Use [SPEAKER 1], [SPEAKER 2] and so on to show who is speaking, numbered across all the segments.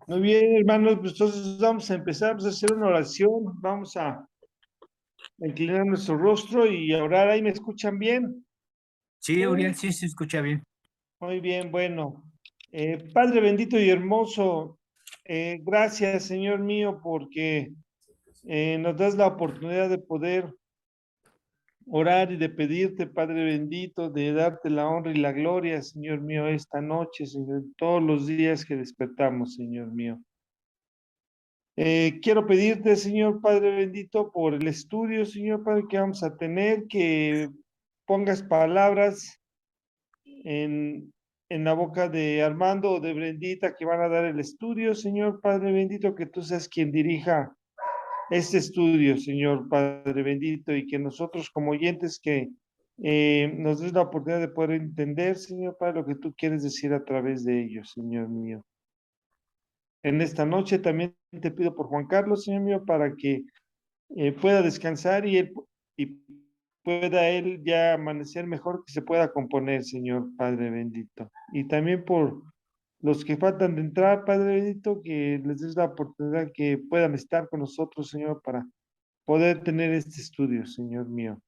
[SPEAKER 1] Muy bien, hermanos, pues entonces vamos a empezar a hacer una oración, vamos a inclinar nuestro rostro y a orar. ¿Ahí me escuchan bien?
[SPEAKER 2] Sí, Uriel, sí se escucha bien.
[SPEAKER 1] Muy bien, bueno. Padre bendito y hermoso, gracias, Señor mío, porque nos das la oportunidad de poder orar y de pedirte, Padre bendito, de darte la honra y la gloria, Señor mío, esta noche, Señor, todos los días que despertamos, Señor mío. Quiero pedirte, Señor Padre bendito, por el estudio, Señor Padre, que vamos a tener, que pongas palabras en, en la boca de Armando o de Brendita que van a dar el estudio, Señor Padre bendito, que tú seas quien dirija este estudio, Señor Padre bendito, y que nosotros como oyentes que nos des la oportunidad de poder entender, Señor Padre, lo que tú quieres decir a través de ellos, Señor mío. En esta noche también te pido por Juan Carlos, Señor mío, para que pueda descansar y pueda él ya amanecer mejor, que se pueda componer, Señor Padre bendito. Y también por los que faltan de entrar, Padre bendito, que les des la oportunidad que puedan estar con nosotros, Señor, para poder tener este estudio, Señor mío.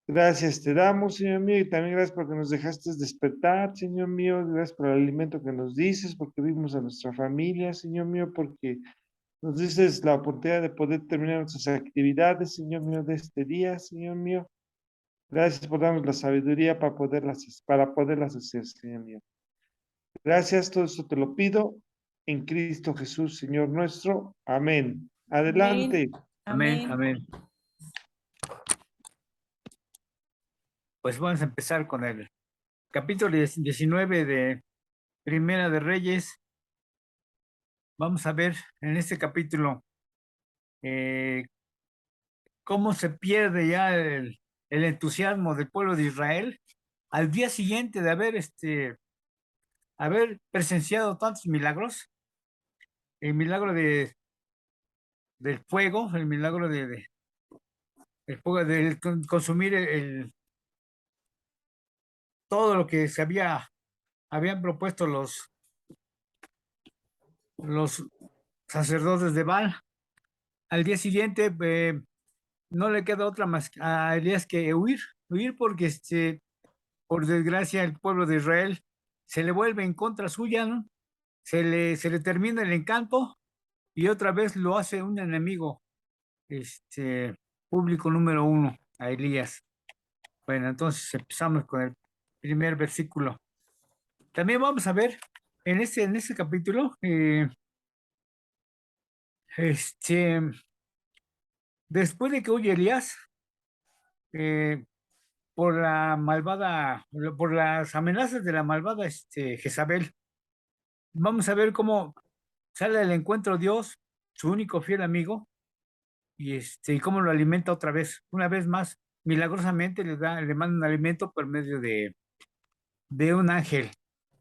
[SPEAKER 1] Gracias te damos, Señor mío, y también gracias porque nos dejaste despertar, Señor mío. Gracias por el alimento que nos dices, porque vimos a nuestra familia, Señor mío, porque nos dices la oportunidad de poder terminar nuestras actividades, Señor mío, de este día, Señor mío. Gracias por darnos la sabiduría para poderlas hacer, Señor mío. Gracias, todo eso te lo pido en Cristo Jesús, Señor nuestro. Amén.
[SPEAKER 3] Amén.
[SPEAKER 1] Adelante.
[SPEAKER 2] Amén,
[SPEAKER 3] Amén.
[SPEAKER 2] amén. Pues vamos a empezar con el capítulo 19 de Primera de Reyes. Vamos a ver en este capítulo eh, cómo se pierde ya el entusiasmo del pueblo de Israel al día siguiente de haber presenciado tantos milagros, el milagro del fuego, el milagro el fuego, del consumir todo lo que habían propuesto los sacerdotes de Baal. Al día siguiente no le queda otra más a Elías que huir porque por desgracia el pueblo de Israel se le vuelve en contra suya, ¿no? Se le termina el encanto y otra vez lo hace un enemigo, público número uno, a Elías. Bueno, entonces empezamos con el primer versículo. También vamos a ver en este capítulo, este, después de que huye Elías, eh, por las amenazas de la malvada Jezabel, vamos a ver cómo sale al encuentro Dios, su único fiel amigo, y cómo lo alimenta otra vez, una vez más, milagrosamente le manda un alimento por medio de un ángel.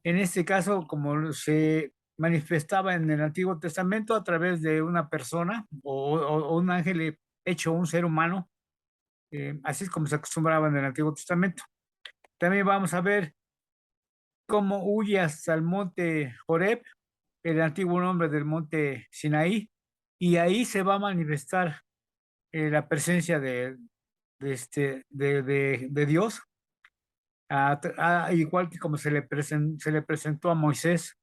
[SPEAKER 2] En este caso, como se manifestaba en el Antiguo Testamento a través de una persona o un ángel hecho un ser humano, así es como se acostumbraba en el Antiguo Testamento. También vamos a ver cómo huye hasta el monte Horeb, el antiguo nombre del monte Sinaí, y ahí se va a manifestar la presencia de Dios, igual que como se le presentó a Moisés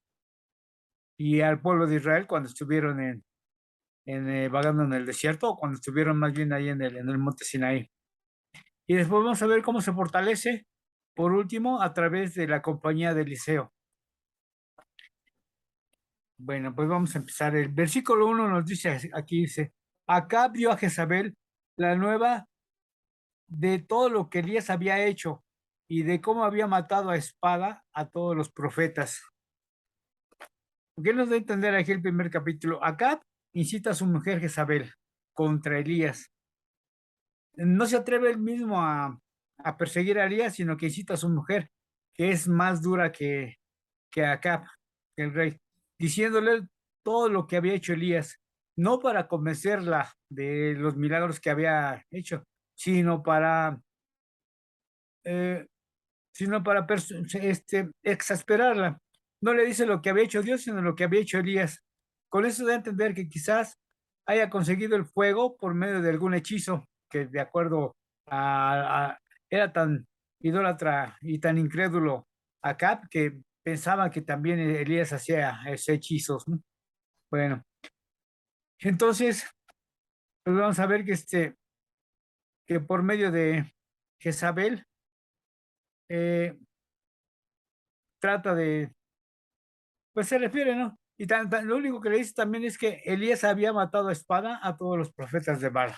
[SPEAKER 2] y al pueblo de Israel cuando estuvieron vagando en el desierto, o cuando estuvieron más bien ahí en el monte Sinaí. Y después vamos a ver cómo se fortalece, por último, a través de la compañía de Eliseo. Bueno, pues vamos a empezar. El versículo 1 nos dice, aquí dice, Acab dio a Jezabel la nueva de todo lo que Elías había hecho y de cómo había matado a espada a todos los profetas. ¿Qué nos da a entender aquí el primer capítulo? Acab incita a su mujer Jezabel contra Elías. No se atreve él mismo a perseguir a Elías, sino que incita a su mujer, que es más dura que Acab, que el rey, diciéndole todo lo que había hecho Elías, no para convencerla de los milagros que había hecho, sino para eh, sino para exasperarla. No le dice lo que había hecho Dios, sino lo que había hecho Elías. Con eso da a entender que quizás haya conseguido el fuego por medio de algún hechizo, que de acuerdo era tan idólatra y tan incrédulo Acab que pensaba que también Elías hacía esos hechizos, ¿no? Bueno, entonces, pues vamos a ver que por medio de Jezabel eh, trata de, pues se refiere, ¿no? Y lo único que le dice también es que Elías había matado a espada a todos los profetas de Baal.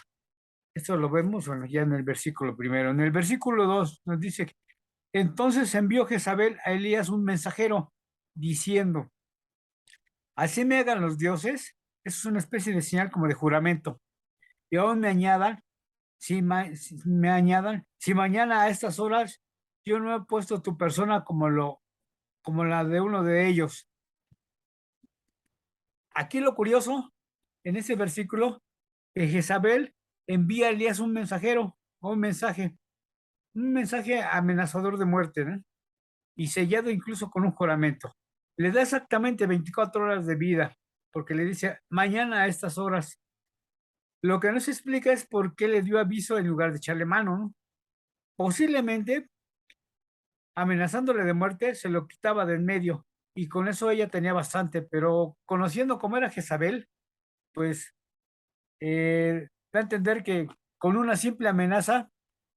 [SPEAKER 2] Eso lo vemos, bueno, ya en el versículo primero. En el versículo 2 nos dice que entonces envió Jezabel a Elías un mensajero diciendo, así me hagan los dioses, eso es una especie de señal como de juramento, y aún me añadan, si me añadan, si mañana a estas horas yo no he puesto tu persona como la de uno de ellos. Aquí lo curioso, en ese versículo, que Jezabel envía a Elías un mensajero, o un mensaje amenazador de muerte, ¿no? Y sellado incluso con un juramento. Le da exactamente 24 horas de vida, porque le dice, mañana a estas horas. Lo que no se explica es por qué le dio aviso en lugar de echarle mano, ¿no? Posiblemente, amenazándole de muerte, se lo quitaba de en medio, y con eso ella tenía bastante, pero conociendo cómo era Jezabel, pues da a entender que con una simple amenaza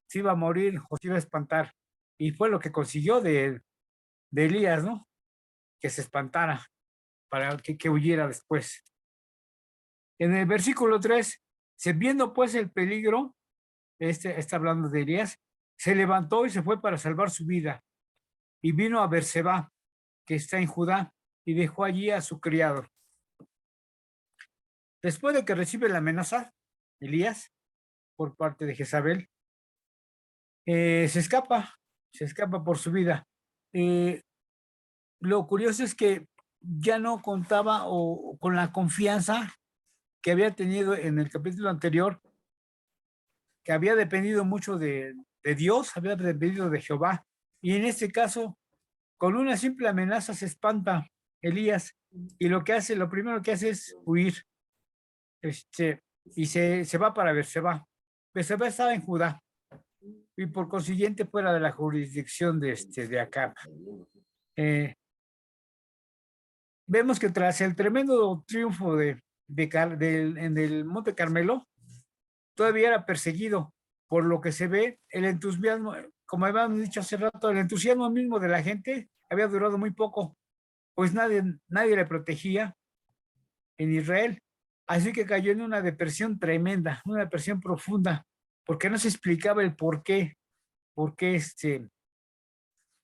[SPEAKER 2] se iba a morir o se iba a espantar. Y fue lo que consiguió de Elías, ¿no? Que se espantara para que huyera después. En el versículo 3, se viendo pues el peligro, está hablando de Elías, se levantó y se fue para salvar su vida. Y vino a Berseba, que está en Judá, y dejó allí a su criado. Después de que recibe la amenaza, Elías, por parte de Jezabel, se escapa por su vida. Eh, lo curioso es que ya no contaba con la confianza que había tenido en el capítulo anterior, que había dependido mucho de Dios, había dependido de Jehová. Y en este caso, con una simple amenaza se espanta Elías y lo primero que hace es huir. Y se va para Berseba. Berseba estaba en Judá y por consiguiente fuera de la jurisdicción de Acab. Vemos que tras el tremendo triunfo en el Monte Carmelo, todavía era perseguido, por lo que se ve el entusiasmo, como habíamos dicho hace rato, el entusiasmo mismo de la gente había durado muy poco, pues nadie le protegía en Israel, así que cayó en una depresión tremenda, una depresión profunda, porque no se explicaba el por qué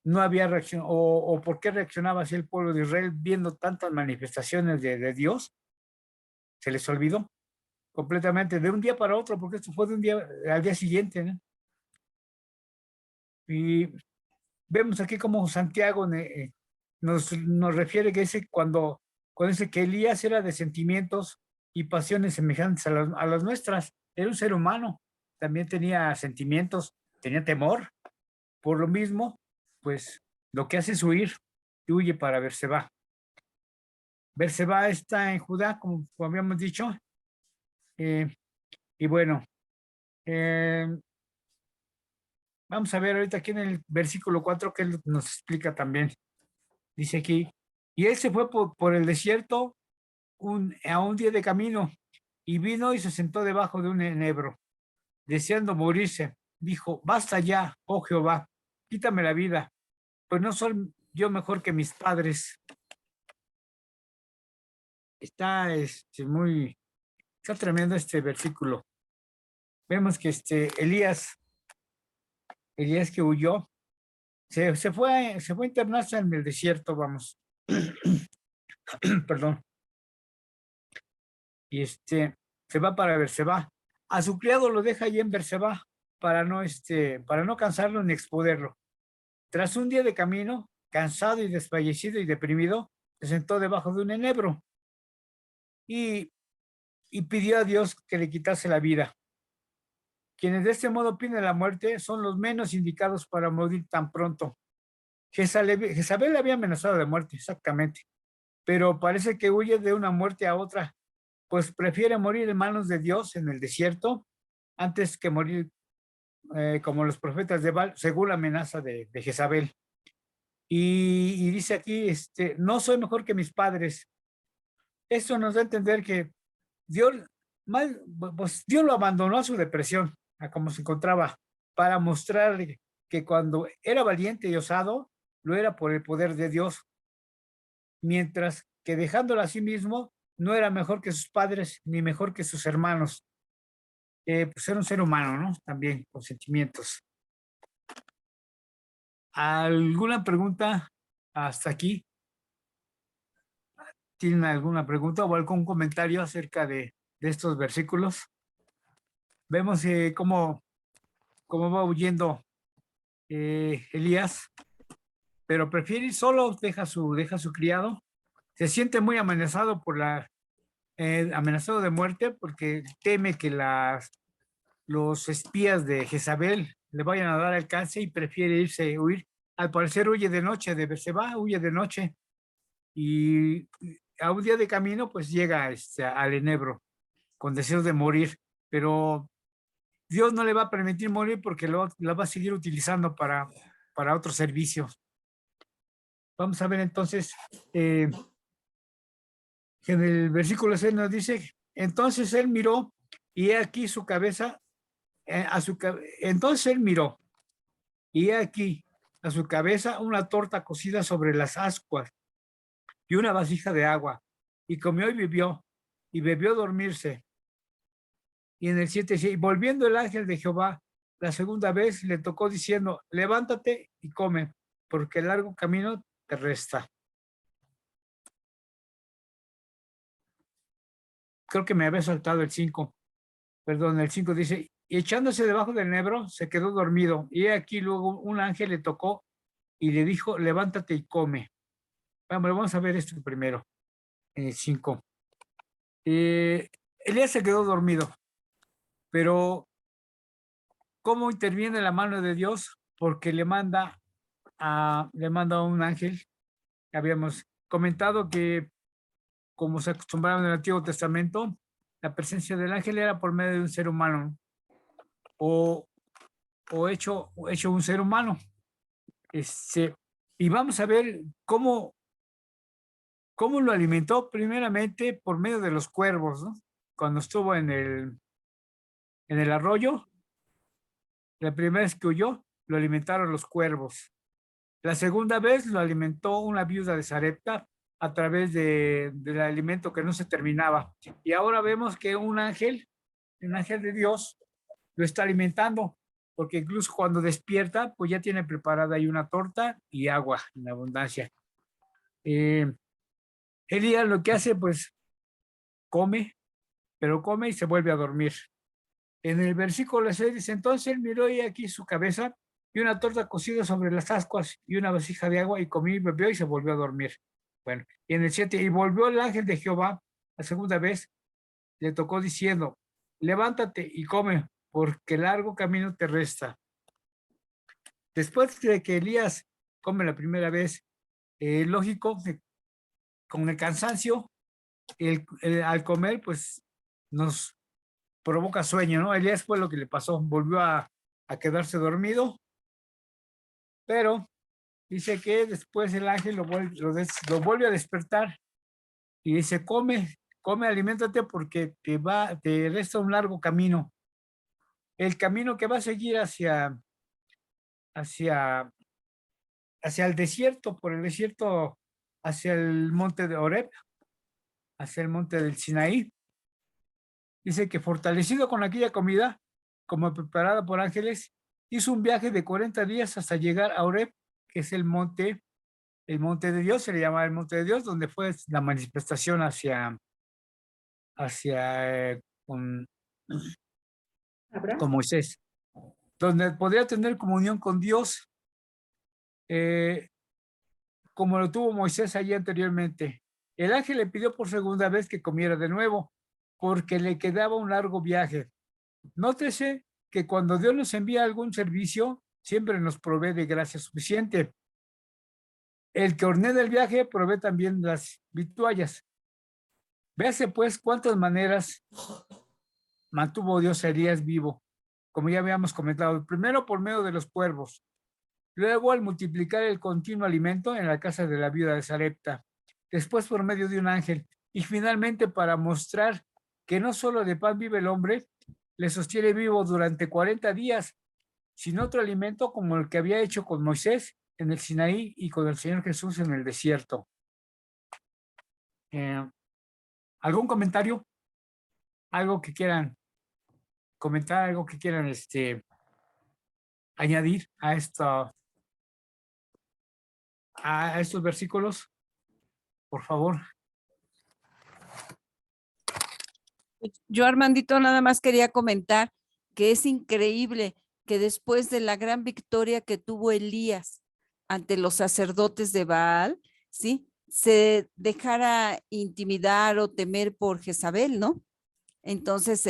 [SPEAKER 2] no había reacción, o por qué reaccionaba así el pueblo de Israel viendo tantas manifestaciones de Dios, se les olvidó completamente de un día para otro, porque esto fue de un día al día siguiente, ¿no? Y vemos aquí como Santiago nos refiere que cuando dice que Elías era de sentimientos y pasiones semejantes a las nuestras, era un ser humano, también tenía sentimientos, tenía temor, por lo mismo, pues lo que hace es huir y huye para Berseba. Berseba está en Judá, como habíamos dicho, eh, y bueno, eh, vamos a ver ahorita aquí en el versículo 4 que nos explica también. Dice aquí, y él se fue por el desierto a un día de camino y vino y se sentó debajo de un enebro, deseando morirse. Dijo, basta ya, oh Jehová, quítame la vida, pues no soy yo mejor que mis padres. Está, está tremendo este versículo. Vemos que Elías que huyó, se fue a internarse en el desierto, vamos. Perdón. Y se va para Berseba. A su criado lo deja allí en Berseba para no cansarlo ni exponerlo. Tras un día de camino, cansado y desfallecido y deprimido, se sentó debajo de un enebro y, y pidió a Dios que le quitase la vida. Quienes de este modo piden la muerte son los menos indicados para morir tan pronto. Jezabel le había amenazado de muerte, exactamente, pero parece que huye de una muerte a otra, pues prefiere morir en manos de Dios en el desierto antes que morir como los profetas de Baal, según la amenaza de Jezabel. Y dice aquí, no soy mejor que mis padres. Esto nos da a entender que Dios, pues Dios lo abandonó a su depresión, a cómo se encontraba, para mostrar que cuando era valiente y osado, lo era por el poder de Dios, mientras que dejándolo a sí mismo, no era mejor que sus padres ni mejor que sus hermanos. Pues era un ser humano, ¿no? También con sentimientos. ¿Alguna pregunta hasta aquí? ¿Tienen alguna pregunta o algún comentario acerca de estos versículos? Vemos cómo va huyendo Elías, pero prefiere ir solo, deja su criado. Se siente muy amenazado amenazado de muerte porque teme que los espías de Jezabel le vayan a dar alcance y prefiere huir. Al parecer huye de noche, se va, huye de noche y a un día de camino pues llega al Enebro con deseos de morir, pero Dios no le va a permitir morir porque la va a seguir utilizando para otros servicios. Vamos a ver entonces, en el versículo 6 nos dice, entonces él miró y aquí su cabeza, entonces él miró y aquí a su cabeza una torta cocida sobre las ascuas y una vasija de agua, y comió y bebió dormirse. Y en el 7, y volviendo el ángel de Jehová la segunda vez, le tocó diciendo, levántate y come, porque el largo camino te resta. Creo que me había saltado el 5. Perdón, el 5 dice, y echándose debajo del nebro, se quedó dormido. Y aquí luego un ángel le tocó y le dijo, levántate y come. Vamos a ver esto primero, en el 5. Elías se quedó dormido, pero ¿cómo interviene la mano de Dios? Porque le manda a un ángel. Habíamos comentado que, como se acostumbraba en el Antiguo Testamento, la presencia del ángel era por medio de un ser humano o, hecho un ser humano. Y vamos a ver cómo lo alimentó primeramente por medio de los cuervos, ¿no? Cuando estuvo en el arroyo, la primera vez que huyó, lo alimentaron los cuervos. La segunda vez lo alimentó una viuda de Sarepta a través del alimento que no se terminaba. Y ahora vemos que un ángel de Dios, lo está alimentando, porque incluso cuando despierta, pues ya tiene preparada ahí una torta y agua en abundancia. Elías lo que hace, pues come, pero come y se vuelve a dormir. En el versículo 6 dice, entonces él miró y aquí su cabeza y una torta cocida sobre las ascuas y una vasija de agua y comió y bebió y se volvió a dormir. Bueno, y en el 7, y volvió el ángel de Jehová la segunda vez, le tocó diciendo, levántate y come, porque largo camino te resta. Después de que Elías come la primera vez, lógico, con el cansancio, al comer, pues nos provoca sueño, ¿no? Elías fue lo que le pasó, volvió a quedarse dormido, pero dice que después el ángel lo vuelve a despertar y dice, come, aliméntate porque te resta un largo camino. El camino que va a seguir hacia, hacia el desierto, por el desierto, hacia el monte de Horeb, hacia el monte del Sinaí. Dice que fortalecido con aquella comida, como preparada por ángeles, hizo un viaje de 40 días hasta llegar a Horeb, que es el monte de Dios, se le llama el monte de Dios, donde fue la manifestación con Moisés, donde podría tener comunión con Dios, como lo tuvo Moisés allí anteriormente. El ángel le pidió por segunda vez que comiera de nuevo, porque le quedaba un largo viaje. Nótese que cuando Dios nos envía algún servicio, siempre nos provee de gracia suficiente. El que ordena el viaje provee también las vituallas. Véase pues cuántas maneras mantuvo Dios a Elías vivo, como ya habíamos comentado. Primero por medio de los cuervos, luego al multiplicar el continuo alimento en la casa de la viuda de Sarepta, después por medio de un ángel, y finalmente para mostrar que no solo de pan vive el hombre, le sostiene vivo durante 40 días, sin otro alimento como el que había hecho con Moisés en el Sinaí y con el Señor Jesús en el desierto. ¿Algún comentario? ¿Algo que quieran comentar? ¿Algo que quieran añadir a estos versículos? Por favor.
[SPEAKER 3] Yo, Armandito, nada más quería comentar que es increíble que después de la gran victoria que tuvo Elías ante los sacerdotes de Baal, ¿sí? Se dejara intimidar o temer por Jezabel, ¿no? Entonces,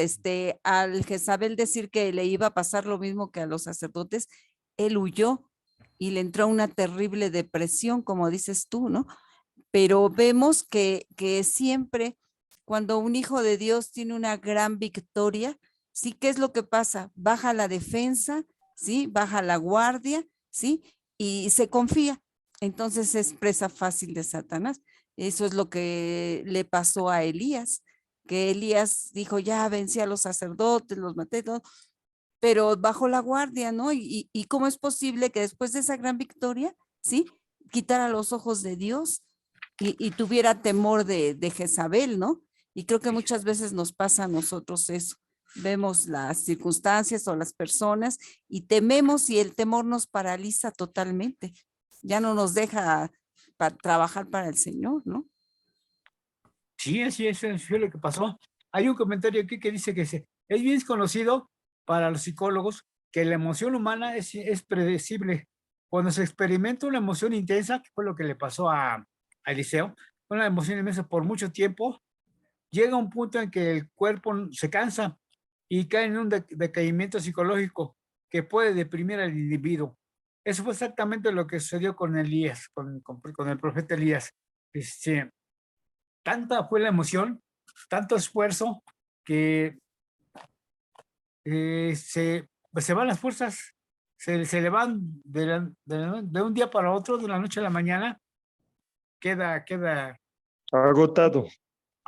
[SPEAKER 3] al Jezabel decir que le iba a pasar lo mismo que a los sacerdotes, él huyó y le entró una terrible depresión, como dices tú, ¿no? Pero vemos que siempre cuando un hijo de Dios tiene una gran victoria, ¿sí? ¿Qué es lo que pasa? Baja la defensa, ¿sí? Baja la guardia, ¿sí? Y se confía. Entonces es presa fácil de Satanás. Eso es lo que le pasó a Elías, que Elías dijo, ya vencí a los sacerdotes, los maté, todo, pero bajó la guardia, ¿no? Y cómo es posible que después de esa gran victoria, ¿sí? Quitara los ojos de Dios y tuviera temor de Jezabel, ¿no? Y creo que muchas veces nos pasa a nosotros eso. Vemos las circunstancias o las personas y tememos y el temor nos paraliza totalmente. Ya no nos deja trabajar para el Señor, ¿no?
[SPEAKER 2] Sí, así es, fue lo que pasó. Hay un comentario aquí que dice que es bien conocido para los psicólogos que la emoción humana es predecible. Cuando se experimenta una emoción intensa, que fue lo que le pasó a Eliseo, una emoción inmensa por mucho tiempo, llega un punto en que el cuerpo se cansa y cae en un decaimiento psicológico que puede deprimir al individuo. Eso fue exactamente lo que sucedió con Elías, con el profeta Elías. Tanta fue la emoción, tanto esfuerzo, que se van las fuerzas, se le van de un día para otro, de la noche a la mañana, queda
[SPEAKER 1] Agotado.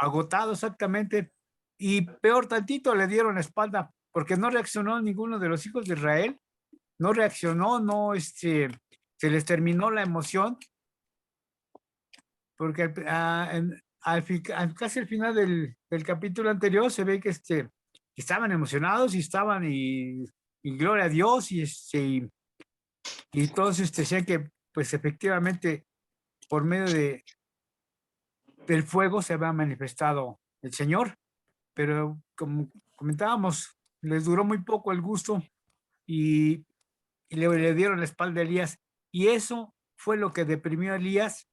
[SPEAKER 2] agotado exactamente, y peor tantito le dieron la espalda, porque no reaccionó ninguno de los hijos de Israel, no reaccionó, no, se les terminó la emoción, porque casi al final del capítulo anterior se ve que estaban emocionados y estaban y gloria a Dios y todos decían que pues efectivamente por medio del fuego se había manifestado el Señor, pero como comentábamos, les duró muy poco el gusto y le dieron la espalda a Elías, y eso fue lo que deprimió a Elías.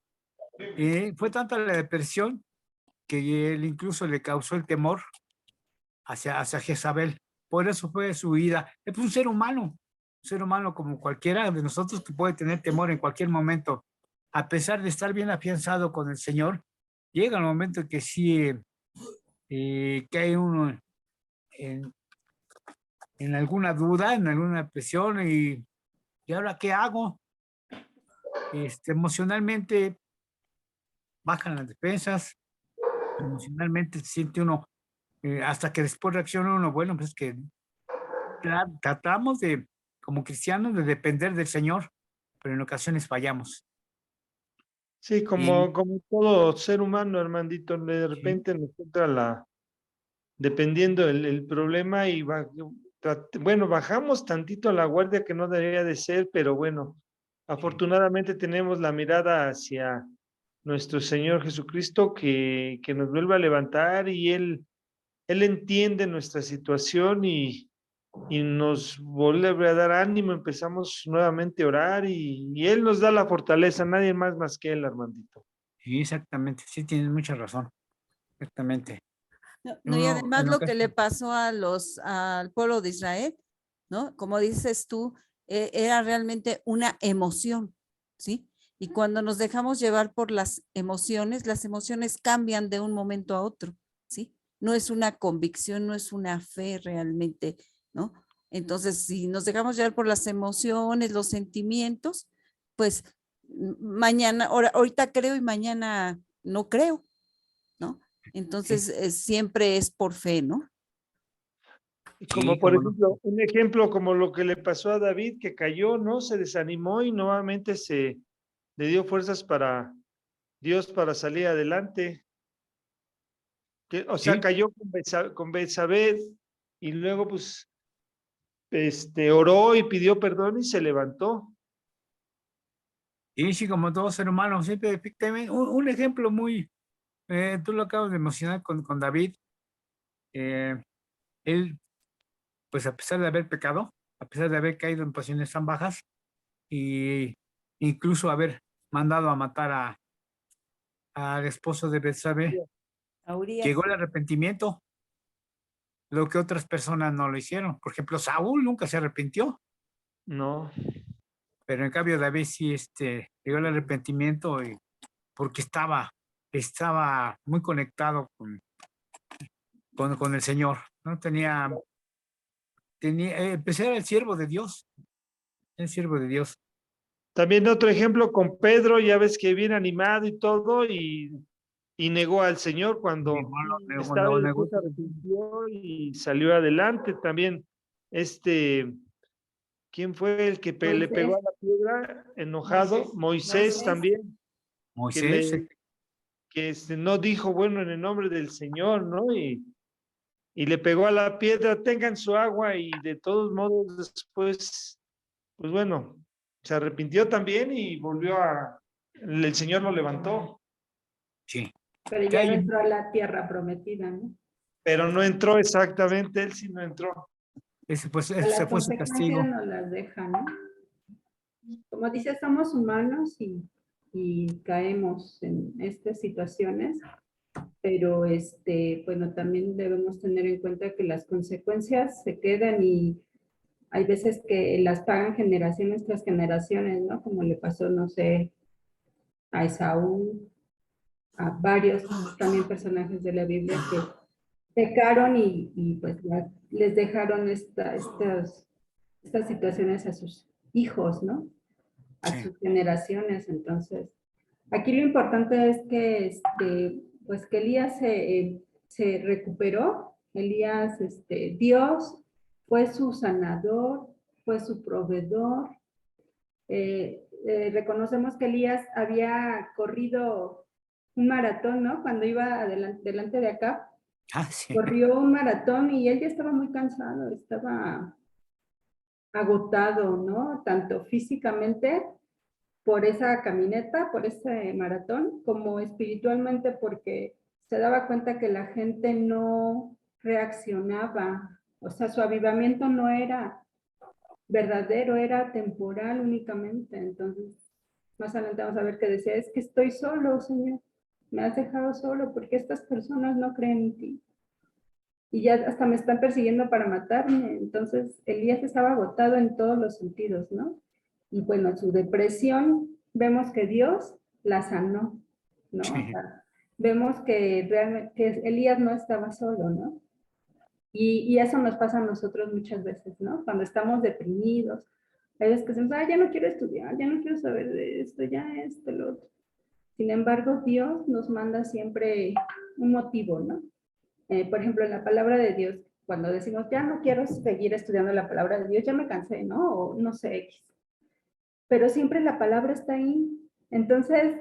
[SPEAKER 2] Fue tanta la depresión que él incluso le causó el temor hacia Jezabel. Por eso fue su huida. Es un ser humano como cualquiera de nosotros que puede tener temor en cualquier momento. A pesar de estar bien afianzado con el Señor, llega el momento que sí cae uno en alguna duda, en alguna presión y ahora ¿qué hago? Emocionalmente bajan las defensas, emocionalmente se siente uno, hasta que después reacciona uno, bueno, pues que tratamos de, como cristianos, de depender del Señor, pero en ocasiones fallamos.
[SPEAKER 1] Sí, como todo ser humano, Armandito, de
[SPEAKER 2] Sí.
[SPEAKER 1] repente nos entra dependiendo el problema y bueno, bajamos tantito la guardia que no debería de ser, pero bueno, afortunadamente tenemos la mirada hacia nuestro Señor Jesucristo que nos vuelve a levantar y Él entiende nuestra situación y nos vuelve a dar ánimo, empezamos nuevamente a orar y Él nos da la fortaleza, nadie más que Él, Armandito.
[SPEAKER 2] Sí, exactamente, sí tienes mucha razón, exactamente.
[SPEAKER 3] No, y además lo que le pasó al pueblo de Israel, ¿no? Como dices tú, era realmente una emoción, ¿sí? Y cuando nos dejamos llevar por las emociones cambian de un momento a otro, ¿sí? No es una convicción, no es una fe realmente, ¿no? Entonces, si nos dejamos llevar por las emociones, los sentimientos, pues mañana, ahorita creo y mañana no creo, ¿no? Entonces, siempre es por fe, ¿no?
[SPEAKER 1] Como
[SPEAKER 2] Sí,
[SPEAKER 1] por
[SPEAKER 2] cómo no.
[SPEAKER 1] ejemplo, un ejemplo como lo que le pasó a David, que cayó, ¿no? Se desanimó y nuevamente le dio fuerzas para Dios para salir adelante. O sea,
[SPEAKER 2] Sí,
[SPEAKER 1] cayó con Betsabé y luego pues oró y pidió perdón y se levantó.
[SPEAKER 2] sí, sí, como todo ser humano, siempre, efectivamente, un ejemplo muy, tú lo acabas de mencionar con David, eh, él, pues a pesar de haber pecado, a pesar de haber caído en pasiones tan bajas, y incluso haber mandado a matar al esposo de Betsabé,
[SPEAKER 3] A Urias.
[SPEAKER 2] llegó el arrepentimiento, lo que otras personas no lo hicieron. Por ejemplo, Saúl nunca se arrepintió,
[SPEAKER 1] No.
[SPEAKER 2] pero en cambio David sí llegó el arrepentimiento porque estaba muy conectado con el Señor, ¿no? Pues era el siervo de Dios, el siervo de Dios.
[SPEAKER 1] También otro ejemplo con Pedro, ya ves que bien animado y todo, y negó al Señor cuando estaba y después se arrepintió y salió adelante. También, ¿quién fue el que le pegó a
[SPEAKER 4] Moisés.
[SPEAKER 1] la piedra enojado? Moisés también, que
[SPEAKER 2] Moisés,
[SPEAKER 1] le, que no dijo, bueno, en el nombre del Señor, ¿no? Y le pegó a la piedra, tengan su agua, y de todos modos después, pues bueno, se arrepintió también y el Señor lo levantó,
[SPEAKER 2] sí.
[SPEAKER 4] Pero
[SPEAKER 2] Que
[SPEAKER 4] ya no
[SPEAKER 2] hay,
[SPEAKER 4] entró a la tierra prometida, ¿no?
[SPEAKER 1] pero no entró exactamente, él sí no entró.
[SPEAKER 2] pues,
[SPEAKER 4] Pero
[SPEAKER 2] ese
[SPEAKER 4] las
[SPEAKER 2] fue su
[SPEAKER 4] consecuencias
[SPEAKER 2] castigo.
[SPEAKER 4] nos las dejan, ¿no? Como dice, somos humanos y caemos en estas situaciones, pero bueno, también debemos tener en cuenta que las consecuencias se quedan y hay veces que las pagan generaciones tras generaciones, ¿no? Como le pasó, no sé, a Esaú, a varios también personajes de la Biblia que pecaron y pues les dejaron estas situaciones a sus hijos, ¿no? A
[SPEAKER 2] Sí.
[SPEAKER 4] sus generaciones. Entonces, aquí lo importante es que, pues que Elías se recuperó. Elías, Dios fue su sanador, fue su proveedor. Reconocemos que Elías había corrido un maratón, ¿no? Cuando iba delante de acá,
[SPEAKER 2] Sí.
[SPEAKER 4] corrió un maratón y él ya estaba muy cansado, estaba agotado, ¿no? Tanto físicamente por esa caminata, por ese maratón, como espiritualmente porque se daba cuenta que la gente no reaccionaba, o sea, su avivamiento no era verdadero, era temporal únicamente. Entonces, más adelante vamos a ver que decía, es que estoy solo, Señor, me has dejado solo porque estas personas no creen en ti. Y ya hasta me están persiguiendo para matarme. Entonces, Elías estaba agotado en todos los sentidos, ¿no? Y bueno, su depresión, vemos que Dios la sanó, ¿no?
[SPEAKER 2] Sí.
[SPEAKER 4] O sea, vemos que realmente que Elías no estaba solo, ¿no? Y eso nos pasa a nosotros muchas veces, ¿no? Cuando estamos deprimidos, hay veces que decimos, ya no quiero estudiar, ya no quiero saber de esto, ya esto, lo otro. Sin embargo, Dios nos manda siempre un motivo, ¿no? Por ejemplo, en la palabra de Dios, cuando decimos, ya no quiero seguir estudiando la palabra de Dios, ya me cansé, ¿no? O no sé, X. Pero siempre la palabra está ahí. Entonces,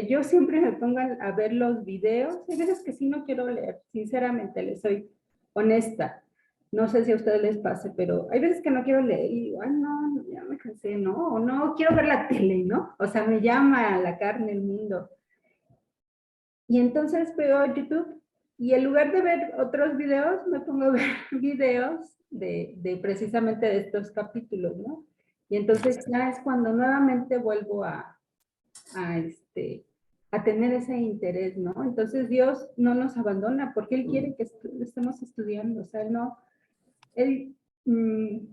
[SPEAKER 4] yo siempre me pongo a ver los videos. Hay veces que sí no quiero leer, sinceramente, les soy honesta. No sé si a ustedes les pase, pero hay veces que no quiero leer y digo, ay, no, ya me cansé, ¿no? O no, quiero ver la tele, ¿no? O sea, me llama a la carne el mundo. Y entonces veo YouTube y en lugar de ver otros videos, me pongo a ver videos de precisamente de estos capítulos, ¿no? Y entonces ya es cuando nuevamente vuelvo a tener ese interés, ¿no? Entonces Dios no nos abandona porque Él quiere que estemos estudiando, o sea, Él no,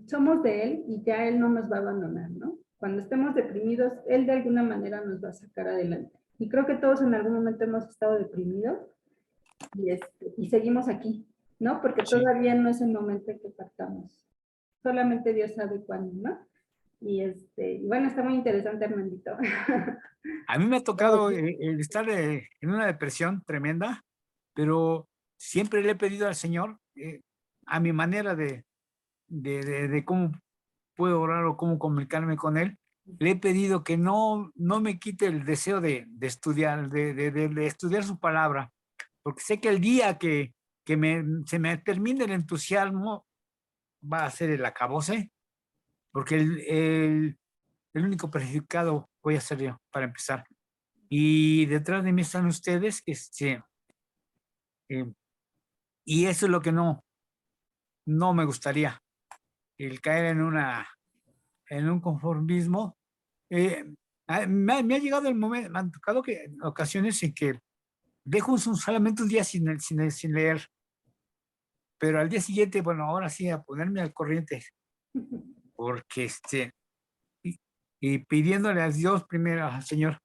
[SPEAKER 4] somos de Él y ya Él no nos va a abandonar, ¿no? Cuando estemos deprimidos, Él de alguna manera nos va a sacar adelante. Y creo que todos en algún momento hemos estado deprimidos y seguimos aquí, ¿no? Porque
[SPEAKER 2] Sí.
[SPEAKER 4] todavía no es el momento en que partamos. Solamente Dios sabe cuándo, ¿no? Y bueno, está muy interesante, Armandito.
[SPEAKER 2] A mí me ha tocado el estar en una depresión tremenda, pero siempre le he pedido al Señor, a mi manera de cómo puedo orar o cómo comunicarme con Él, le he pedido que no me quite el deseo de estudiar, de estudiar su palabra, porque sé que el día que se me termine el entusiasmo va a ser el acabose, porque el único perjudicado voy a ser yo, para empezar. Y detrás de mí están ustedes, y eso es lo que no me gustaría, el caer en un conformismo. Me ha llegado el momento, me han tocado ocasiones en que dejo solamente un día sin leer, pero al día siguiente, bueno, ahora sí, a ponerme al corriente, porque y, y pidiéndole a Dios primero, al Señor,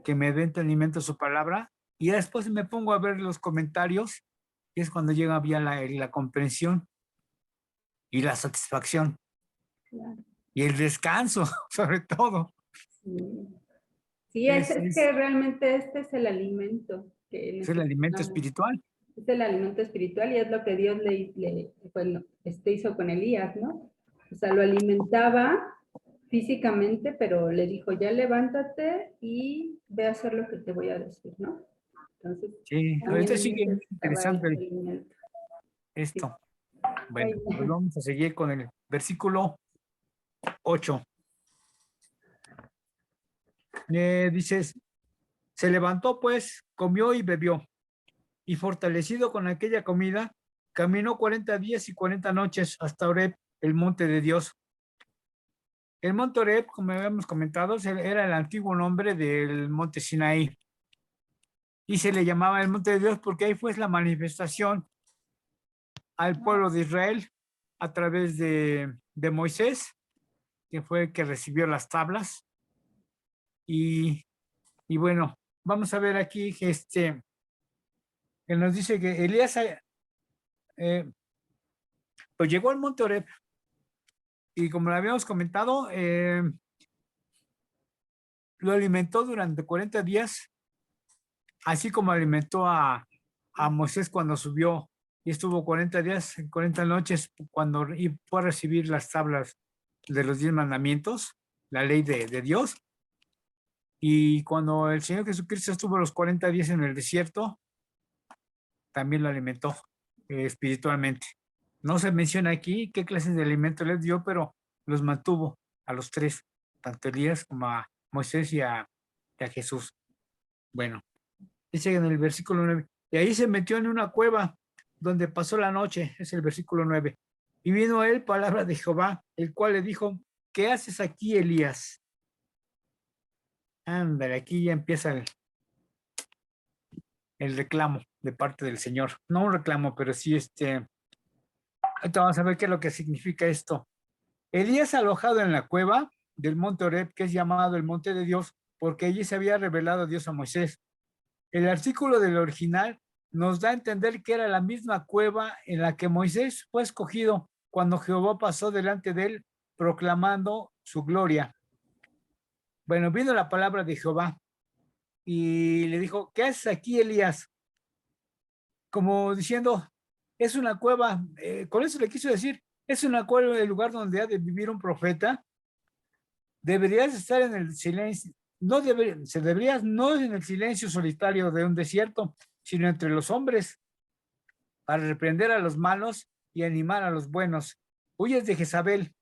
[SPEAKER 2] que me dé entendimiento su palabra, y después me pongo a ver los comentarios, y es cuando llega ya la comprensión y la satisfacción
[SPEAKER 4] Claro.
[SPEAKER 2] y el descanso, sobre todo.
[SPEAKER 4] Sí, sí es que realmente este es el alimento que
[SPEAKER 2] Es el alimento
[SPEAKER 4] necesitamos.
[SPEAKER 2] espiritual.
[SPEAKER 4] Es el alimento espiritual y es lo que Dios bueno, hizo con Elías, ¿no? O sea, lo alimentaba físicamente, pero le dijo, ya levántate y ve a hacer lo que te voy a decir, ¿no? Entonces,
[SPEAKER 2] Sí,
[SPEAKER 4] también
[SPEAKER 2] ahorita
[SPEAKER 4] él
[SPEAKER 2] sigue muy
[SPEAKER 4] necesitaba ese
[SPEAKER 2] interesante
[SPEAKER 4] alimento.
[SPEAKER 2] esto. Bueno,
[SPEAKER 4] Ay,
[SPEAKER 2] pues vamos a seguir con el versículo 8. Dices, se levantó pues, comió y bebió, y fortalecido con aquella comida, caminó 40 días y 40 noches hasta Horeb, el monte de Dios. El monte Horeb, como habíamos comentado, era el antiguo nombre del monte Sinaí, y se le llamaba el monte de Dios porque ahí fue la manifestación al pueblo de Israel a través de Moisés, que fue el que recibió las tablas. Y bueno, vamos a ver aquí que nos dice que Elías pues llegó al monte Horeb, y como lo habíamos comentado, lo alimentó durante 40 días, así como alimentó a Moisés cuando subió y estuvo 40 días, 40 noches y fue a recibir las tablas de los 10 mandamientos, la ley de Dios. Y cuando el Señor Jesucristo estuvo los 40 días en el desierto, también lo alimentó espiritualmente. No se menciona aquí qué clases de alimento les dio, pero los mantuvo a los tres, tanto Elías como a Moisés y a Jesús. Bueno, dice en el versículo 9, y ahí se metió en una cueva donde pasó la noche, es el versículo 9. Y vino a él palabra de Jehová, el cual le dijo, ¿qué haces aquí, Elías? Ándale, aquí ya empieza el reclamo de parte del Señor. No un reclamo, pero sí ahorita vamos a ver qué es lo que significa esto. Elías alojado en la cueva del monte Horeb, que es llamado el monte de Dios, porque allí se había revelado Dios a Moisés. El artículo del original nos da a entender que era la misma cueva en la que Moisés fue escogido cuando Jehová pasó delante de él proclamando su gloria. Bueno, vino la palabra de Jehová y le dijo, ¿qué haces aquí, Elías? Como diciendo, es una cueva, con eso le quiso decir, es una cueva, el lugar donde ha de vivir un profeta. Deberías estar en el silencio, deberías no en el silencio solitario de un desierto, sino entre los hombres, para reprender a los malos y animar a los buenos. Huyes de Jezabel.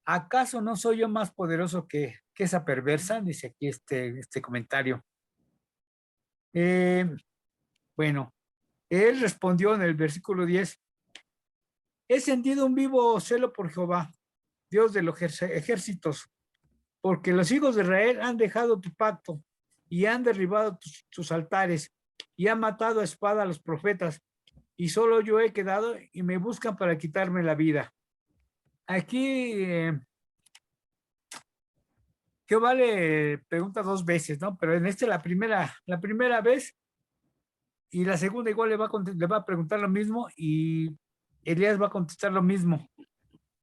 [SPEAKER 2] ¿Acaso no soy yo más poderoso que esa perversa? Dice aquí este comentario. Bueno, él respondió en el versículo 10, he sentido un vivo celo por Jehová, Dios de los ejércitos, porque los hijos de Israel han dejado tu pacto y han derribado tus altares y han matado a espada a los profetas, y solo yo he quedado y me buscan para quitarme la vida. Aquí Jehová le pregunta 2 veces, ¿no? Pero en la primera vez y la segunda igual le va a preguntar lo mismo y Elías va a contestar lo mismo.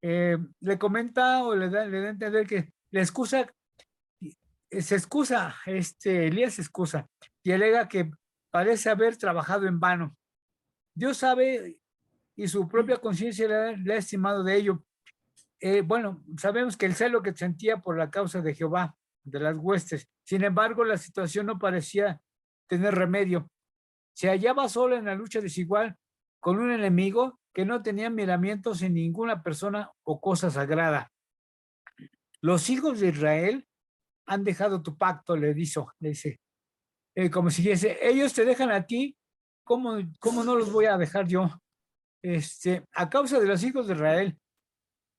[SPEAKER 2] Le comenta o le da a entender que la excusa, se excusa, Elías se excusa y alega que parece haber trabajado en vano. Dios sabe y su propia conciencia le ha estimado de ello. Bueno, sabemos que el celo que sentía por la causa de Jehová, de las huestes, sin embargo, la situación no parecía tener remedio. Se hallaba solo en la lucha desigual con un enemigo que no tenía miramientos en ninguna persona o cosa sagrada. Los hijos de Israel han dejado tu pacto, le dice, como si dijese, ellos te dejan a ti, ¿cómo no los voy a dejar yo? A causa de los hijos de Israel,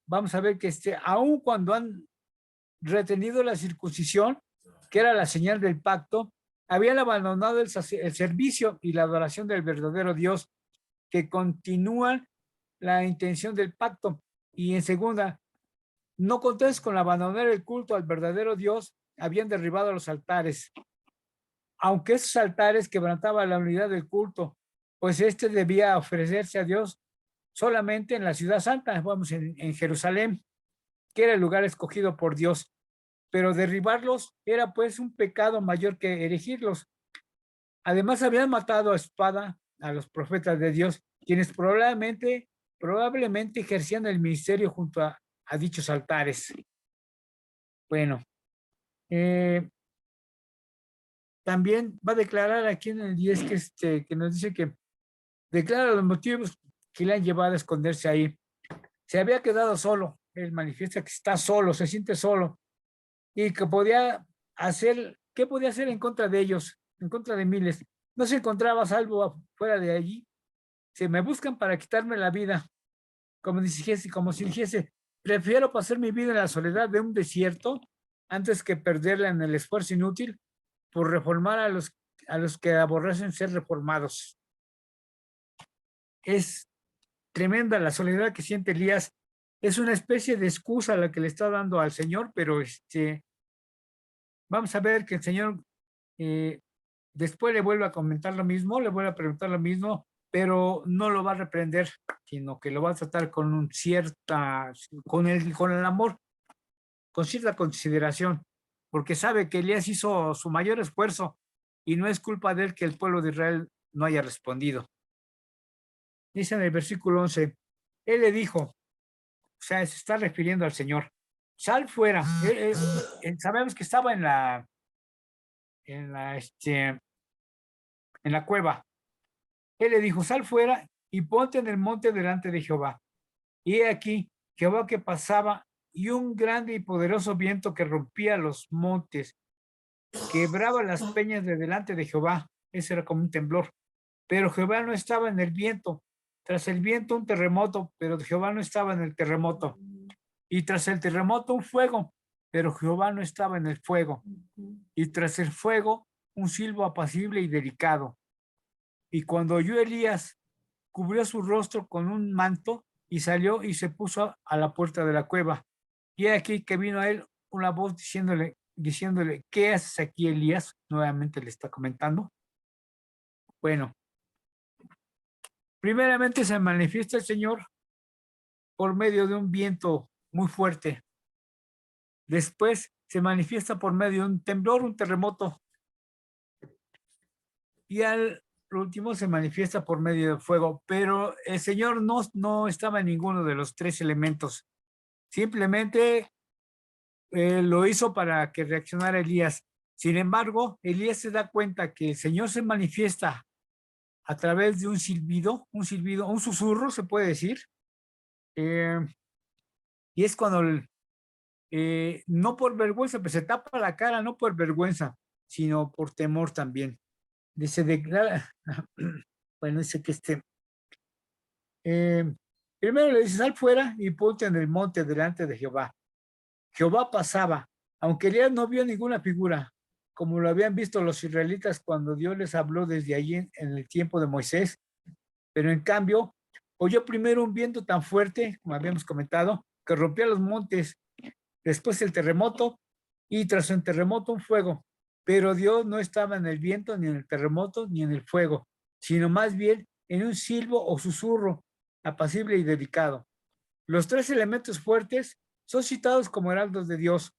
[SPEAKER 2] vamos a ver que aun cuando han retenido la circuncisión, que era la señal del pacto, habían abandonado el servicio y la adoración del verdadero Dios, que continúan la intención del pacto. Y en segunda, no contés con abandonar el culto al verdadero Dios, habían derribado los altares. Aunque esos altares quebrantaban la unidad del culto, pues debía ofrecerse a Dios solamente en la ciudad santa, vamos, en Jerusalén, que era el lugar escogido por Dios. Pero derribarlos era pues un pecado mayor que erigirlos. Además habían matado a espada a los profetas de Dios, quienes probablemente ejercían el ministerio junto a dichos altares. Bueno, también va a declarar aquí en el 10 que nos dice que declara los motivos que le han llevado a esconderse ahí. Se había quedado solo, él manifiesta que está solo, se siente solo, y que ¿qué podía hacer en contra de ellos, en contra de miles? No se encontraba salvo fuera de allí. Se me buscan para quitarme la vida, como si dijese, prefiero pasar mi vida en la soledad de un desierto antes que perderla en el esfuerzo inútil por reformar a los que aborrecen ser reformados. Es tremenda la soledad que siente Elías. Es una especie de excusa la que le está dando al Señor, pero vamos a ver que el Señor después le vuelve a comentar lo mismo, le vuelve a preguntar lo mismo, pero no lo va a reprender, sino que lo va a tratar con con el amor, con cierta consideración, porque sabe que Elías hizo su mayor esfuerzo y no es culpa de él que el pueblo de Israel no haya respondido. Dice en el versículo 11, él le dijo, o sea, se está refiriendo al Señor, sal fuera. Sabemos que estaba en la cueva. Él le dijo, sal fuera y ponte en el monte delante de Jehová. Y he aquí, Jehová que pasaba y un grande y poderoso viento que rompía los montes, quebraba las peñas de delante de Jehová. Ese era como un temblor. Pero Jehová no estaba en el viento. Tras el viento un terremoto, pero Jehová no estaba en el terremoto. Y tras el terremoto un fuego, pero Jehová no estaba en el fuego. Y tras el fuego un silbo apacible y delicado. Y cuando oyó Elías, cubrió su rostro con un manto y salió y se puso a la puerta de la cueva. Y aquí que vino a él una voz diciéndole, ¿qué haces aquí, Elías? Nuevamente le está comentando. Bueno, primeramente se manifiesta el Señor por medio de un viento muy fuerte. Después se manifiesta por medio de un temblor, un terremoto. Y al último se manifiesta por medio de fuego, pero el Señor no estaba en ninguno de los 3 elementos. Simplemente lo hizo para que reaccionara Elías. Sin embargo, Elías se da cuenta que el Señor se manifiesta a través de un silbido, un susurro, se puede decir. Y es cuando no por vergüenza, pero se tapa la cara, no por vergüenza, sino por temor también. Se declara, bueno, dice que primero le dice, sal fuera y ponte en el monte delante de Jehová. Jehová pasaba, aunque Elías no vio ninguna figura, como lo habían visto los israelitas cuando Dios les habló desde allí en el tiempo de Moisés, pero en cambio oyó primero un viento tan fuerte, como habíamos comentado, que rompía los montes, después el terremoto, y tras el terremoto un fuego. Pero Dios no estaba en el viento, ni en el terremoto, ni en el fuego, sino más bien en un silbo o susurro apacible y delicado. Los tres elementos fuertes son citados como heraldos de Dios.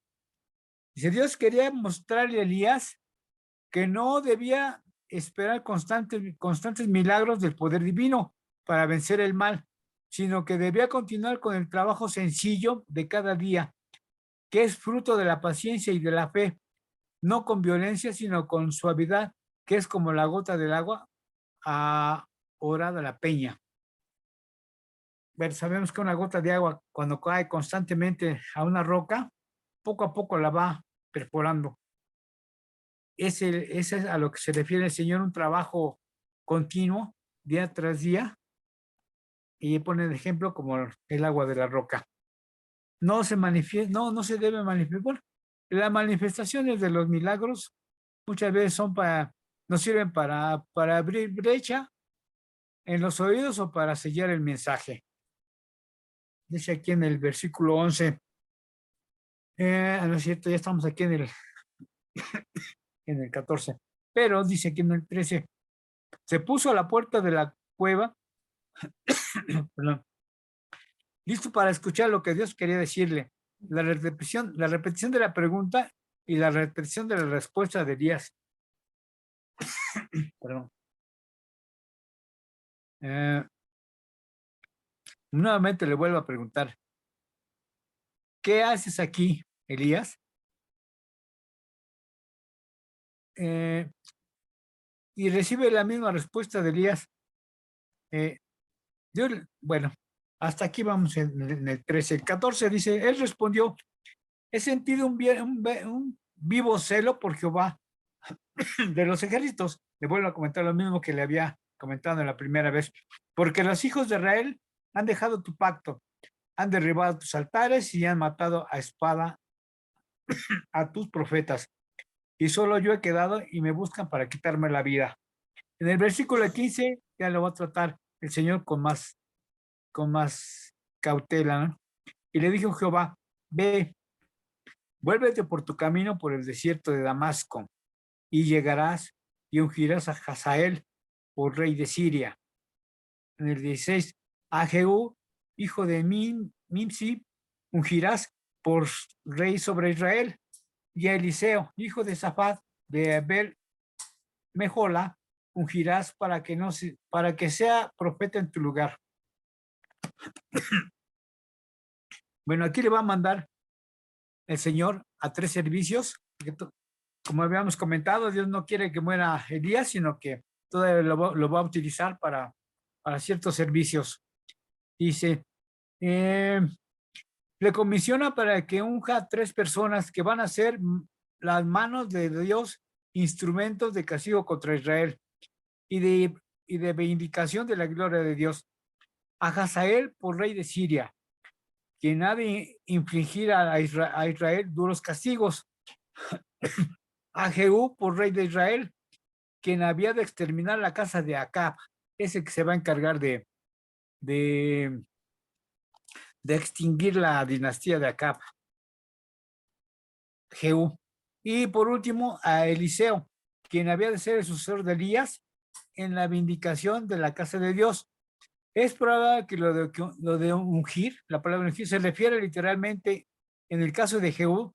[SPEAKER 2] Dice, Dios quería mostrarle a Elías que no debía esperar constantes milagros del poder divino para vencer el mal, sino que debía continuar con el trabajo sencillo de cada día, que es fruto de la paciencia y de la fe, no con violencia, sino con suavidad, que es como la gota del agua a hora de la peña. Pero sabemos que una gota de agua, cuando cae constantemente a una roca, poco a poco la va perforando. Ese es a lo que se refiere el Señor, un trabajo continuo, día tras día, y pone de ejemplo como el agua de la roca. No se manifiesta, no se debe manifestar. Bueno, las manifestaciones de los milagros muchas veces nos sirven para abrir brecha en los oídos o para sellar el mensaje. Dice aquí en el versículo 11, no es cierto, ya estamos aquí en el 14, pero dice aquí en el 13, se puso a la puerta de la cueva, perdón, listo para escuchar lo que Dios quería decirle. La repetición de la pregunta y la repetición de la respuesta de Elías. Perdón. Nuevamente le vuelvo a preguntar, ¿qué haces aquí, Elías? Y recibe la misma respuesta de Elías. Bueno, hasta aquí vamos en el 13. El 14 dice, él respondió, he sentido un vivo celo por Jehová de los ejércitos. Le vuelvo a comentar lo mismo que le había comentado en la primera vez, porque los hijos de Israel han dejado tu pacto, han derribado tus altares y han matado a espada a tus profetas, y solo yo he quedado y me buscan para quitarme la vida. En el versículo 15 ya lo va a tratar el Señor con más cautela, ¿no? Y le dijo Jehová, ve, vuélvete por tu camino por el desierto de Damasco, y llegarás y ungirás a Hazael por rey de Siria. En el 16, a Jehú, hijo de Nimsi, ungirás por rey sobre Israel, y a Eliseo, hijo de Safat, de Abel Mejola, ungirás para que sea profeta en tu lugar. Bueno, aquí le va a mandar el Señor a 3 servicios. Como habíamos comentado, Dios no quiere que muera Elías, sino que todavía lo va a utilizar para ciertos servicios. Dice, le comisiona para que unja a 3 personas que van a ser las manos de Dios, instrumentos de castigo contra Israel y de vindicación de la gloria de Dios. A Hazael por rey de Siria, quien ha de infligir a Israel duros castigos. A Jehú por rey de Israel, quien había de exterminar la casa de Acab, ese que se va a encargar de extinguir la dinastía de Acab. Jehú. Y por último, a Eliseo, quien había de ser el sucesor de Elías en la vindicación de la casa de Dios. Es probable que lo de ungir, la palabra ungir, se refiere literalmente, en el caso de Jehú,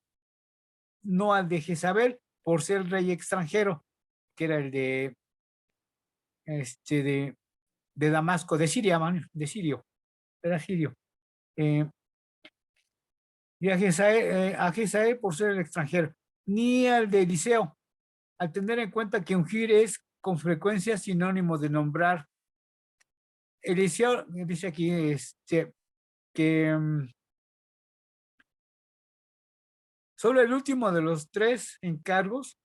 [SPEAKER 2] no al de Jezabel, por ser rey extranjero, que era el de Damasco, de Siria, de Sirio, era sirio. Y a Jezabel por ser el extranjero, ni al de Eliseo, al tener en cuenta que ungir es con frecuencia sinónimo de nombrar. Eliseo dice aquí que solo el último de los 3 encargos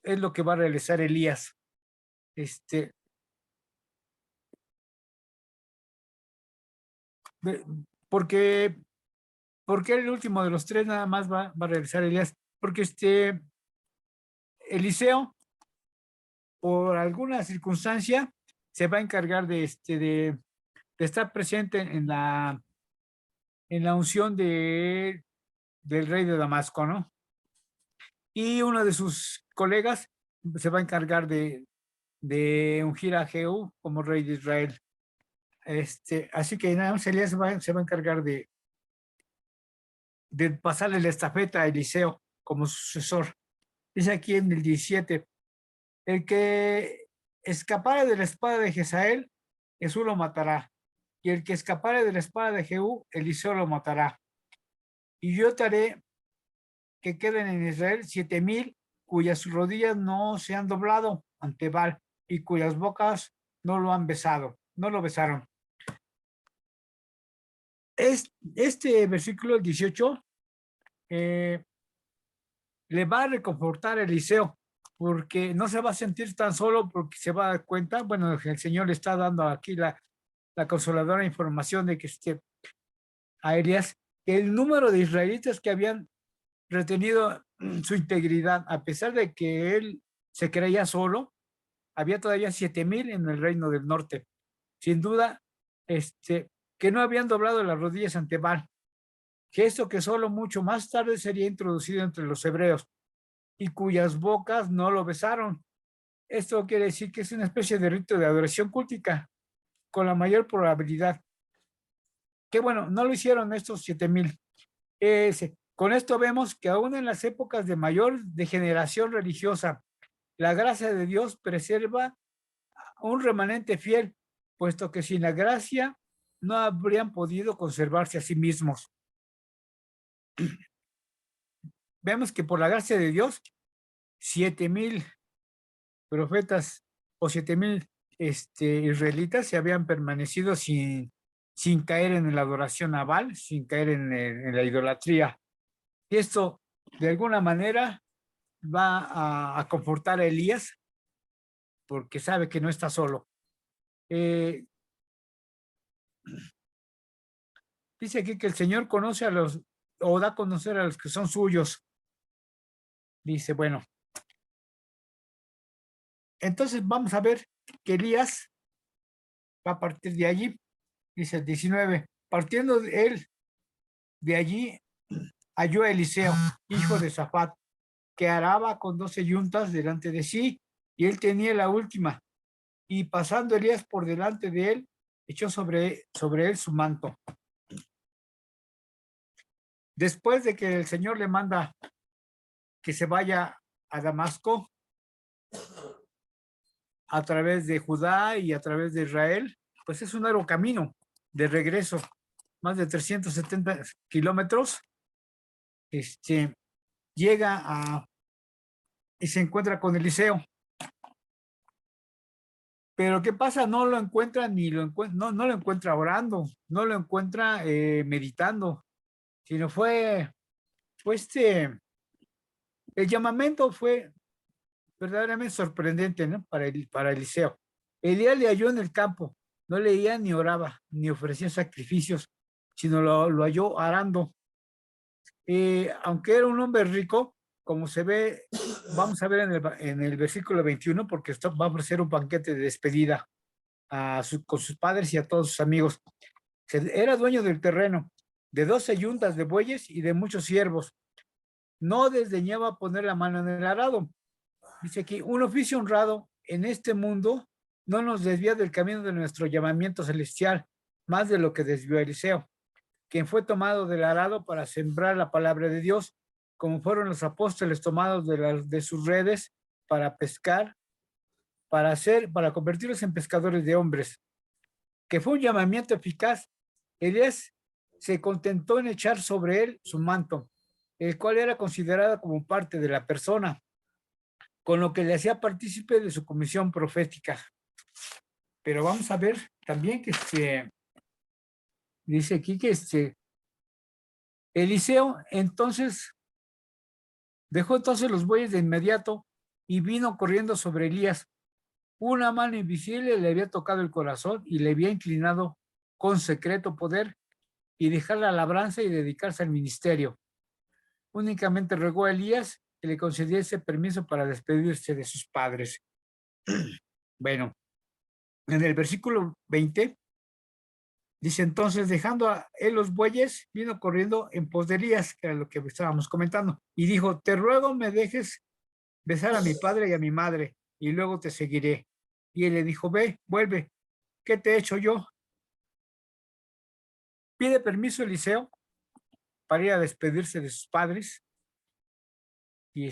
[SPEAKER 2] es lo que va a realizar Elías. Porque el último de los 3 nada más va a realizar Elías, porque Eliseo, por alguna circunstancia, se va a encargar de estar presente en la unción del rey de Damasco, ¿no? y uno de sus colegas se va a encargar de ungir a Jehú como rey de Israel. Así que nada más Elías se va a encargar de pasarle la estafeta a Eliseo como sucesor. Dice aquí en el 17, el que escapare de la espada de Jezael, Jesús lo matará, y el que escapare de la espada de Jehú, Eliseo lo matará. Y yo te haré que queden en Israel 7,000 cuyas rodillas no se han doblado ante Baal y cuyas bocas no lo han besado, no lo besaron. Este versículo, el 18, le va a reconfortar a Eliseo, porque no se va a sentir tan solo, porque se va a dar cuenta, bueno, el Señor le está dando aquí la consoladora información de que a Elías, que el número de israelitas que habían retenido su integridad, a pesar de que él se creía solo, había todavía 7,000 en el reino del norte. Sin duda, que no habían doblado las rodillas ante Baal, gesto que solo mucho más tarde sería introducido entre los hebreos y cuyas bocas no lo besaron. Esto quiere decir que es una especie de rito de adoración cultica, con la mayor probabilidad. Que bueno, no lo hicieron estos 7,000. Con esto vemos que aún en las épocas de mayor degeneración religiosa, la gracia de Dios preserva un remanente fiel, puesto que sin la gracia no habrían podido conservarse a sí mismos. Vemos que por la gracia de Dios, 7,000 profetas o 7,000 israelitas se habían permanecido sin caer en la adoración a Baal, sin caer en la idolatría. Y esto, de alguna manera, va a confortar a Elías, porque sabe que no está solo. Dice aquí que el Señor conoce a los, o da a conocer a los que son suyos. Dice, bueno. Entonces vamos a ver que Elías va a partir de allí. Dice el 19, partiendo de él, de allí halló a Eliseo, hijo de Safat, que araba con 12 yuntas delante de sí, y él tenía la última. Y pasando Elías por delante de él, echó sobre él su manto. Después de que el Señor le manda que se vaya a Damasco, a través de Judá y a través de Israel, pues es un largo camino de regreso, más de 370 kilómetros. Llega y se encuentra con Eliseo. Pero ¿qué pasa? No lo encuentra no lo encuentra orando, no lo encuentra meditando, sino fue el llamamiento fue verdaderamente sorprendente, ¿no? Para Eliseo. Elías le halló en el campo, no leía ni oraba, ni ofrecía sacrificios, sino lo halló arando. Aunque era un hombre rico, como se ve, vamos a ver en el versículo 21, porque esto va a ofrecer un banquete de despedida con sus padres y a todos sus amigos. Era dueño del terreno, de 12 yuntas de bueyes y de muchos siervos. No desdeñaba poner la mano en el arado. Dice aquí, un oficio honrado en este mundo no nos desvía del camino de nuestro llamamiento celestial, más de lo que desvió Eliseo, quien fue tomado del arado para sembrar la palabra de Dios, como fueron los apóstoles tomados de sus redes para pescar, para convertirlos en pescadores de hombres, que fue un llamamiento eficaz. Elías se contentó en echar sobre él su manto, el cual era considerado como parte de la persona, con lo que le hacía partícipe de su comisión profética. Pero vamos a ver también que dice aquí que Eliseo entonces dejó entonces los bueyes de inmediato y vino corriendo sobre Elías. Una mano invisible le había tocado el corazón y le había inclinado con secreto poder y dejar la labranza y dedicarse al ministerio. Únicamente rogó a Elías que le concediese permiso para despedirse de sus padres. Bueno, en el versículo 20 Dice, entonces, dejando a él los bueyes, vino corriendo en pos de Elías, que era lo que estábamos comentando, y dijo, te ruego me dejes besar a mi padre y a mi madre, y luego te seguiré. Y él le dijo, ve, vuelve, ¿qué te he hecho yo? Pide permiso Eliseo para ir a despedirse de sus padres, y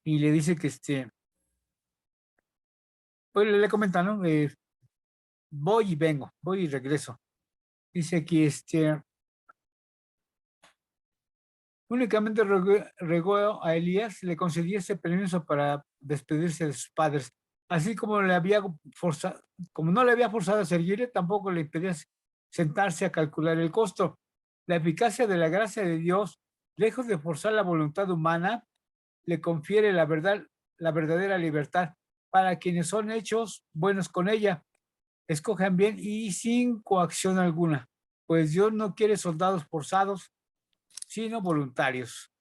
[SPEAKER 2] y le dice que pues le comenta, ¿no? Voy y vengo, voy y regreso. Dice aquí, únicamente rogó a Elías le concediese permiso para despedirse de sus padres, así como le había forzado, como no le había forzado a seguirle, tampoco le impedía sentarse a calcular el costo. La eficacia de la gracia de Dios, lejos de forzar la voluntad humana, le confiere la verdad, la verdadera libertad para quienes son hechos buenos con ella. Escojan bien y sin coacción alguna, pues Dios no quiere soldados forzados, sino voluntarios.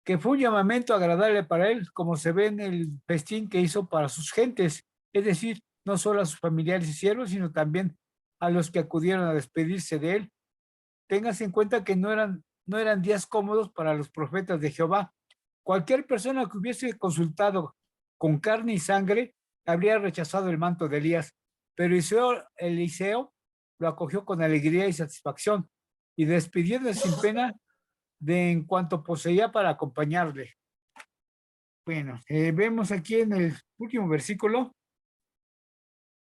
[SPEAKER 2] Que fue un llamamiento agradable para él, como se ve en el festín que hizo para sus gentes, es decir, no solo a sus familiares y siervos, sino también a los que acudieron a despedirse de él. Téngase en cuenta que no eran días cómodos para los profetas de Jehová. Cualquier persona que hubiese consultado con carne y sangre habría rechazado el manto de Elías, pero Eliseo lo acogió con alegría y satisfacción y despidiéndose sin pena de en cuanto poseía para acompañarle. Bueno, vemos aquí en el último versículo,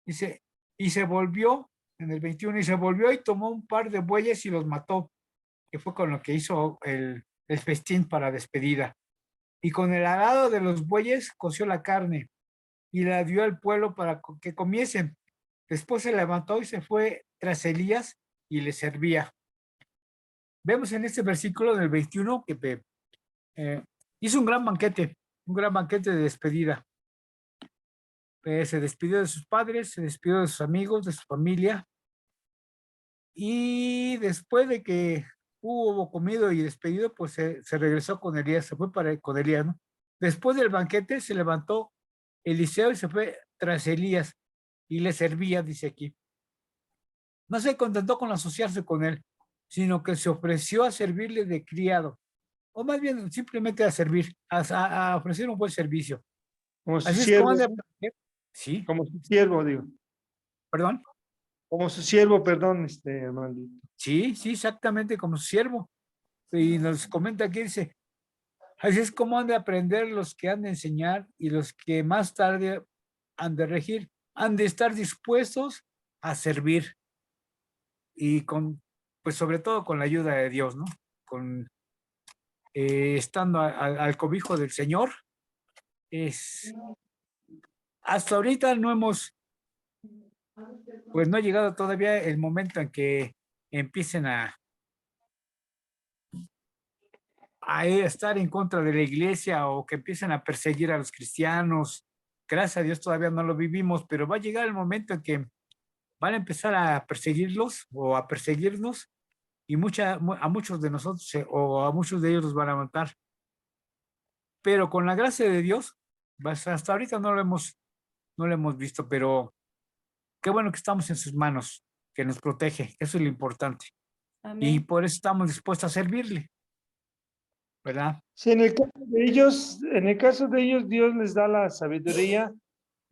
[SPEAKER 2] dice, y se volvió, en el 21, y se volvió y tomó un par de bueyes y los mató, que fue con lo que hizo el festín para despedida. Y con el arado de los bueyes coció la carne y la dio al pueblo para que comiesen. Después se levantó y se fue tras Elías y le servía. Vemos en este versículo del 21 que hizo un gran banquete de despedida. Se despidió de sus padres, se despidió de sus amigos, de su familia, y después de que hubo comido y despedido, pues se regresó con Elías, se fue con Elías, ¿no? Después del banquete se levantó Eliseo y se fue tras Elías y le servía, dice aquí. No se contentó con asociarse con él, sino que se ofreció a servirle de criado, o más bien simplemente a servir, a ofrecer un buen servicio.
[SPEAKER 1] Como su
[SPEAKER 2] Así es como
[SPEAKER 1] siervo,
[SPEAKER 2] han de
[SPEAKER 1] ¿no?
[SPEAKER 2] aprender. Sí,
[SPEAKER 1] Como su siervo, digo.
[SPEAKER 2] perdón.
[SPEAKER 1] Como su siervo, perdón, Armandito.
[SPEAKER 2] Sí, sí, exactamente como su siervo. Y nos comenta aquí, dice, así es como han de aprender los que han de enseñar y los que más tarde han de regir, han de estar dispuestos a servir y pues sobre todo con la ayuda de Dios, ¿no? Estando al cobijo del Señor. Hasta ahorita pues no ha llegado todavía el momento en que empiecen a estar en contra de la iglesia o que empiecen a perseguir a los cristianos. Gracias a Dios todavía no lo vivimos, pero va a llegar el momento en que van a empezar a perseguirlos o a perseguirnos y a muchos de nosotros o a muchos de ellos los van a matar. Pero con la gracia de Dios, hasta ahorita no lo hemos visto, pero qué bueno que estamos en sus manos, que nos protege, eso es lo importante. Y
[SPEAKER 3] Amén.
[SPEAKER 2] por eso estamos dispuestos a servirle, ¿verdad?
[SPEAKER 1] Sí, en el caso de ellos, Dios les da la sabiduría.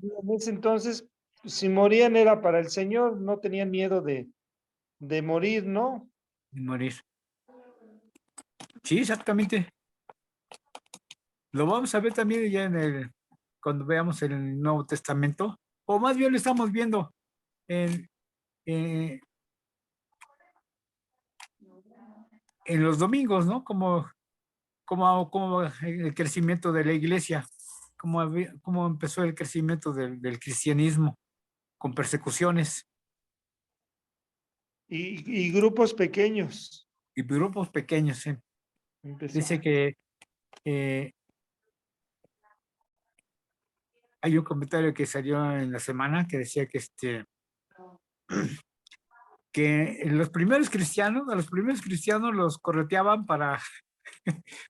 [SPEAKER 1] Y en ese entonces, si morían era para el Señor, no tenían miedo de morir, ¿no?
[SPEAKER 2] Y morir. Sí, exactamente. Lo vamos a ver también ya cuando veamos el Nuevo Testamento, o más bien lo estamos viendo en, eh, en los domingos, ¿no? Como el crecimiento de la iglesia, cómo empezó el crecimiento del cristianismo con persecuciones
[SPEAKER 1] Y grupos pequeños.
[SPEAKER 2] y grupos pequeños.
[SPEAKER 1] Empezó.
[SPEAKER 2] Dice que hay un comentario que salió en la semana que decía que a los primeros cristianos los correteaban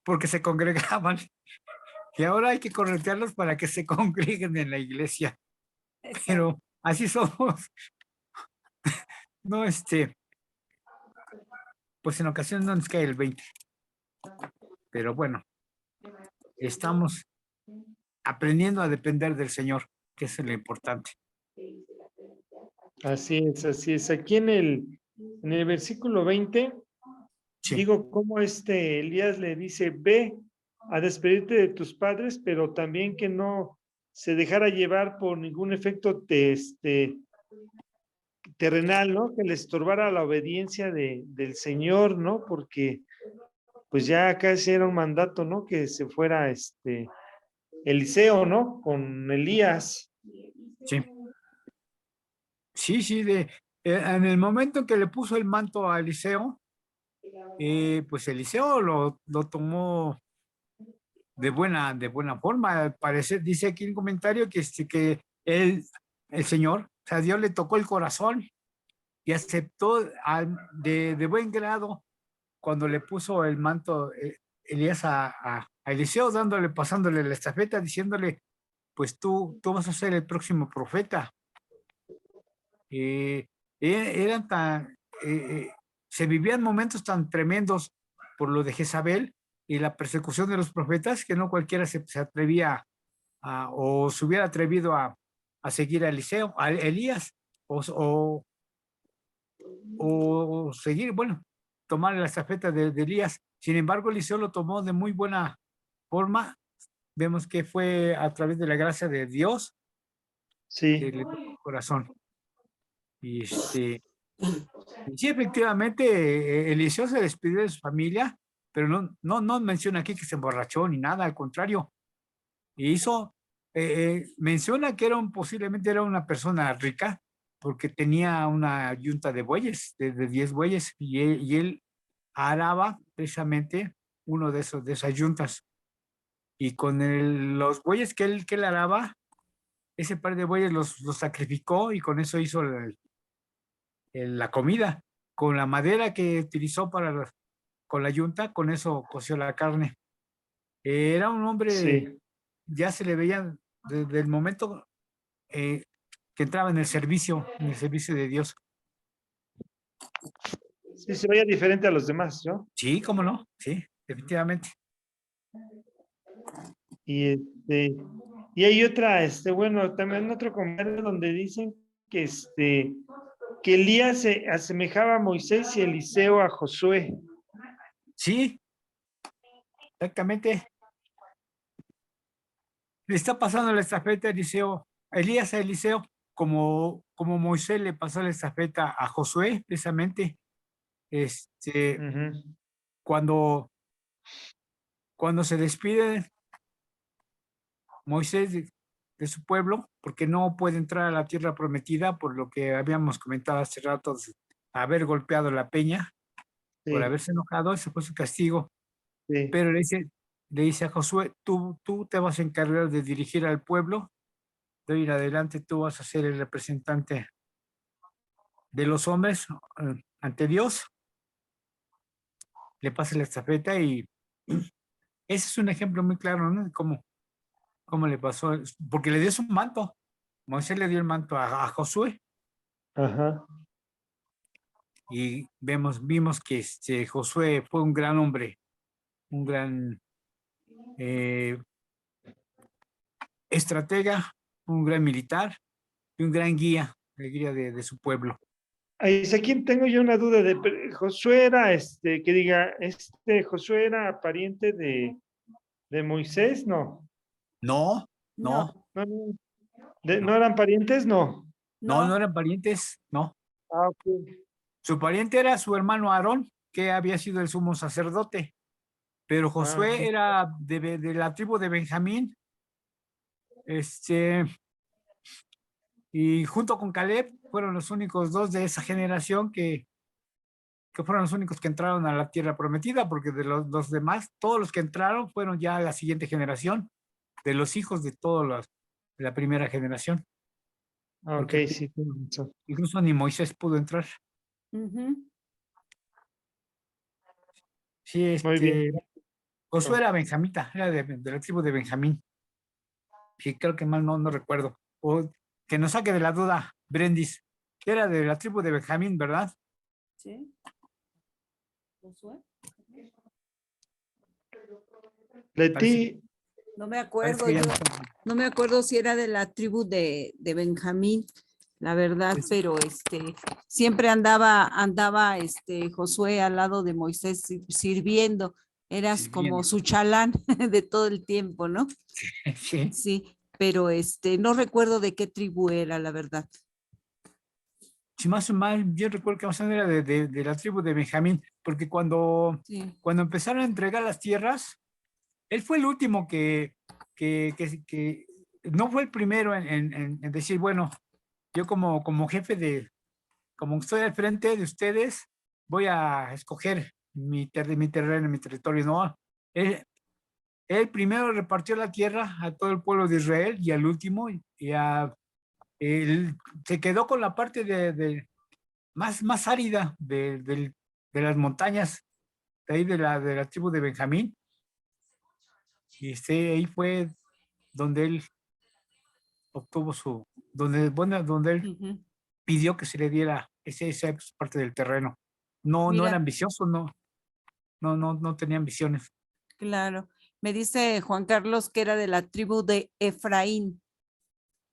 [SPEAKER 2] porque se congregaban, y ahora hay que corretearlos para que se congreguen en la iglesia. Pero así somos no, pues en ocasiones no nos cae el 20, pero bueno, estamos aprendiendo a depender del Señor, que es lo importante.
[SPEAKER 1] Así es, así es. Aquí en el versículo 20,
[SPEAKER 2] Sí.
[SPEAKER 1] digo cómo Elías le dice, ve a despedirte de tus padres, pero también que no se dejara llevar por ningún efecto terrenal, ¿no? Que le estorbara la obediencia del Señor, ¿no? Porque pues ya casi era un mandato, ¿no? Que se fuera Eliseo, ¿no? Con Elías.
[SPEAKER 2] Sí, sí, sí, en el momento en que le puso el manto a Eliseo, pues Eliseo lo tomó de buena forma. Al parecer, dice aquí en el comentario que el Señor, o sea, Dios le tocó el corazón y aceptó de buen grado cuando le puso el manto Elías a Eliseo, pasándole la estafeta, diciéndole, pues tú vas a ser el próximo profeta. Eran se vivían momentos tan tremendos por lo de Jezabel y la persecución de los profetas que no cualquiera se atrevía o se hubiera atrevido a seguir a Eliseo, a Elías, o seguir, bueno, tomar la estafeta de Elías. Sin embargo, Eliseo lo tomó de muy buena forma. Vemos que fue a través de la gracia de Dios que
[SPEAKER 1] Sí,
[SPEAKER 2] le tocó el corazón. Y sí, efectivamente, Eliseo se despidió de su familia, pero no menciona aquí que se emborrachó ni nada, al contrario. Menciona que posiblemente era una persona rica, porque tenía una yunta de bueyes, de 10 bueyes, y él araba precisamente uno de esas yuntas. Y con los bueyes que él araba, ese par de bueyes los sacrificó y con eso hizo la comida. Con la madera que utilizó con la yunta, con eso coció la carne. Era un hombre,
[SPEAKER 1] sí.
[SPEAKER 2] ya se le veía desde el momento que entraba en el servicio de Dios.
[SPEAKER 1] Sí, se veía diferente a los demás, ¿no?
[SPEAKER 2] Sí, cómo no, sí, definitivamente.
[SPEAKER 1] Y y hay otra, bueno, también otro comentario donde dicen que que Elías se asemejaba a Moisés y Eliseo a Josué.
[SPEAKER 2] Sí, exactamente. Le está pasando la estafeta Elías a Eliseo, como Moisés le pasó la estafeta a Josué, precisamente.
[SPEAKER 1] Ujú.
[SPEAKER 2] Cuando se despide Moisés de su pueblo, porque no puede entrar a la tierra prometida, por lo que habíamos comentado hace rato, haber golpeado la peña, por
[SPEAKER 1] Sí,
[SPEAKER 2] haberse enojado, ese fue su castigo.
[SPEAKER 1] sí,
[SPEAKER 2] Pero le dice a Josué, tú te vas a encargar de dirigir al pueblo, de ir adelante, tú vas a ser el representante de los hombres ante Dios. Le pasa la estafeta y ese es un ejemplo muy claro, ¿no? De cómo le pasó, porque le dio su manto. Moisés le dio el manto a Josué
[SPEAKER 1] ajá,
[SPEAKER 2] y vimos que Josué fue un gran hombre, un gran eh, estratega, un gran militar y un gran guía de su pueblo.
[SPEAKER 1] ahí es aquí tengo yo una duda Josué era, que diga, Josué era pariente de Moisés, no,
[SPEAKER 2] No,
[SPEAKER 3] No,
[SPEAKER 2] no,
[SPEAKER 1] no, no, ¿no
[SPEAKER 2] no,
[SPEAKER 1] eran parientes? No.
[SPEAKER 2] no
[SPEAKER 3] no,
[SPEAKER 2] eran parientes, no.
[SPEAKER 1] Ah, ok.
[SPEAKER 2] Su pariente era su hermano Aarón, que había sido el sumo sacerdote, pero
[SPEAKER 1] Ah,
[SPEAKER 2] Josué era de la tribu de Benjamín, y junto con Caleb fueron los únicos dos de esa generación que fueron los únicos que entraron a la tierra prometida, porque de los demás, todos los que entraron fueron ya la siguiente generación, de los hijos de de la primera generación,
[SPEAKER 1] ok,
[SPEAKER 2] porque
[SPEAKER 1] sí, tienes razón.
[SPEAKER 2] incluso ni Moisés pudo entrar.
[SPEAKER 3] ujú,
[SPEAKER 2] Sí,
[SPEAKER 1] Muy bien.
[SPEAKER 2] Josué era benjamita, era de la tribu de Benjamín. Sí, creo que mal no recuerdo. O que nos saque de la duda, Brendis. que era de la tribu de Benjamín, ¿verdad?
[SPEAKER 3] ¿Sí? ¿Josué?
[SPEAKER 1] Leti,
[SPEAKER 3] No me
[SPEAKER 2] Parece
[SPEAKER 3] acuerdo,
[SPEAKER 2] que ya
[SPEAKER 3] yo
[SPEAKER 2] no está.
[SPEAKER 3] no me acuerdo si era de la tribu de Benjamín, la verdad,
[SPEAKER 2] Es-
[SPEAKER 3] pero siempre andaba Josué al lado de Moisés sirviendo, eras como
[SPEAKER 2] Sirviendo.
[SPEAKER 3] su chalán de todo el tiempo, ¿no?
[SPEAKER 2] Sí.
[SPEAKER 3] Sí, pero no recuerdo de qué tribu era, la verdad.
[SPEAKER 2] Si más o menos, yo recuerdo que más o menos era de la tribu de Benjamín, porque
[SPEAKER 3] Sí,
[SPEAKER 2] cuando empezaron a entregar las tierras, él fue el último que no fue el primero en decir, bueno, yo como jefe como estoy al frente de ustedes, voy a escoger mi terreno, mi territorio, ¿no? Él, él primero repartió la tierra a todo el pueblo de Israel y al último, él se quedó con la parte más árida de las montañas, de ahí de la tribu de Benjamín, y ahí fue donde él obtuvo donde él
[SPEAKER 3] ujú.
[SPEAKER 2] pidió que se le diera esa parte del terreno. No era
[SPEAKER 3] Mira,
[SPEAKER 2] ambicioso, no tenía ambiciones.
[SPEAKER 3] claro. Me dice Juan Carlos que era de la tribu de Efraín.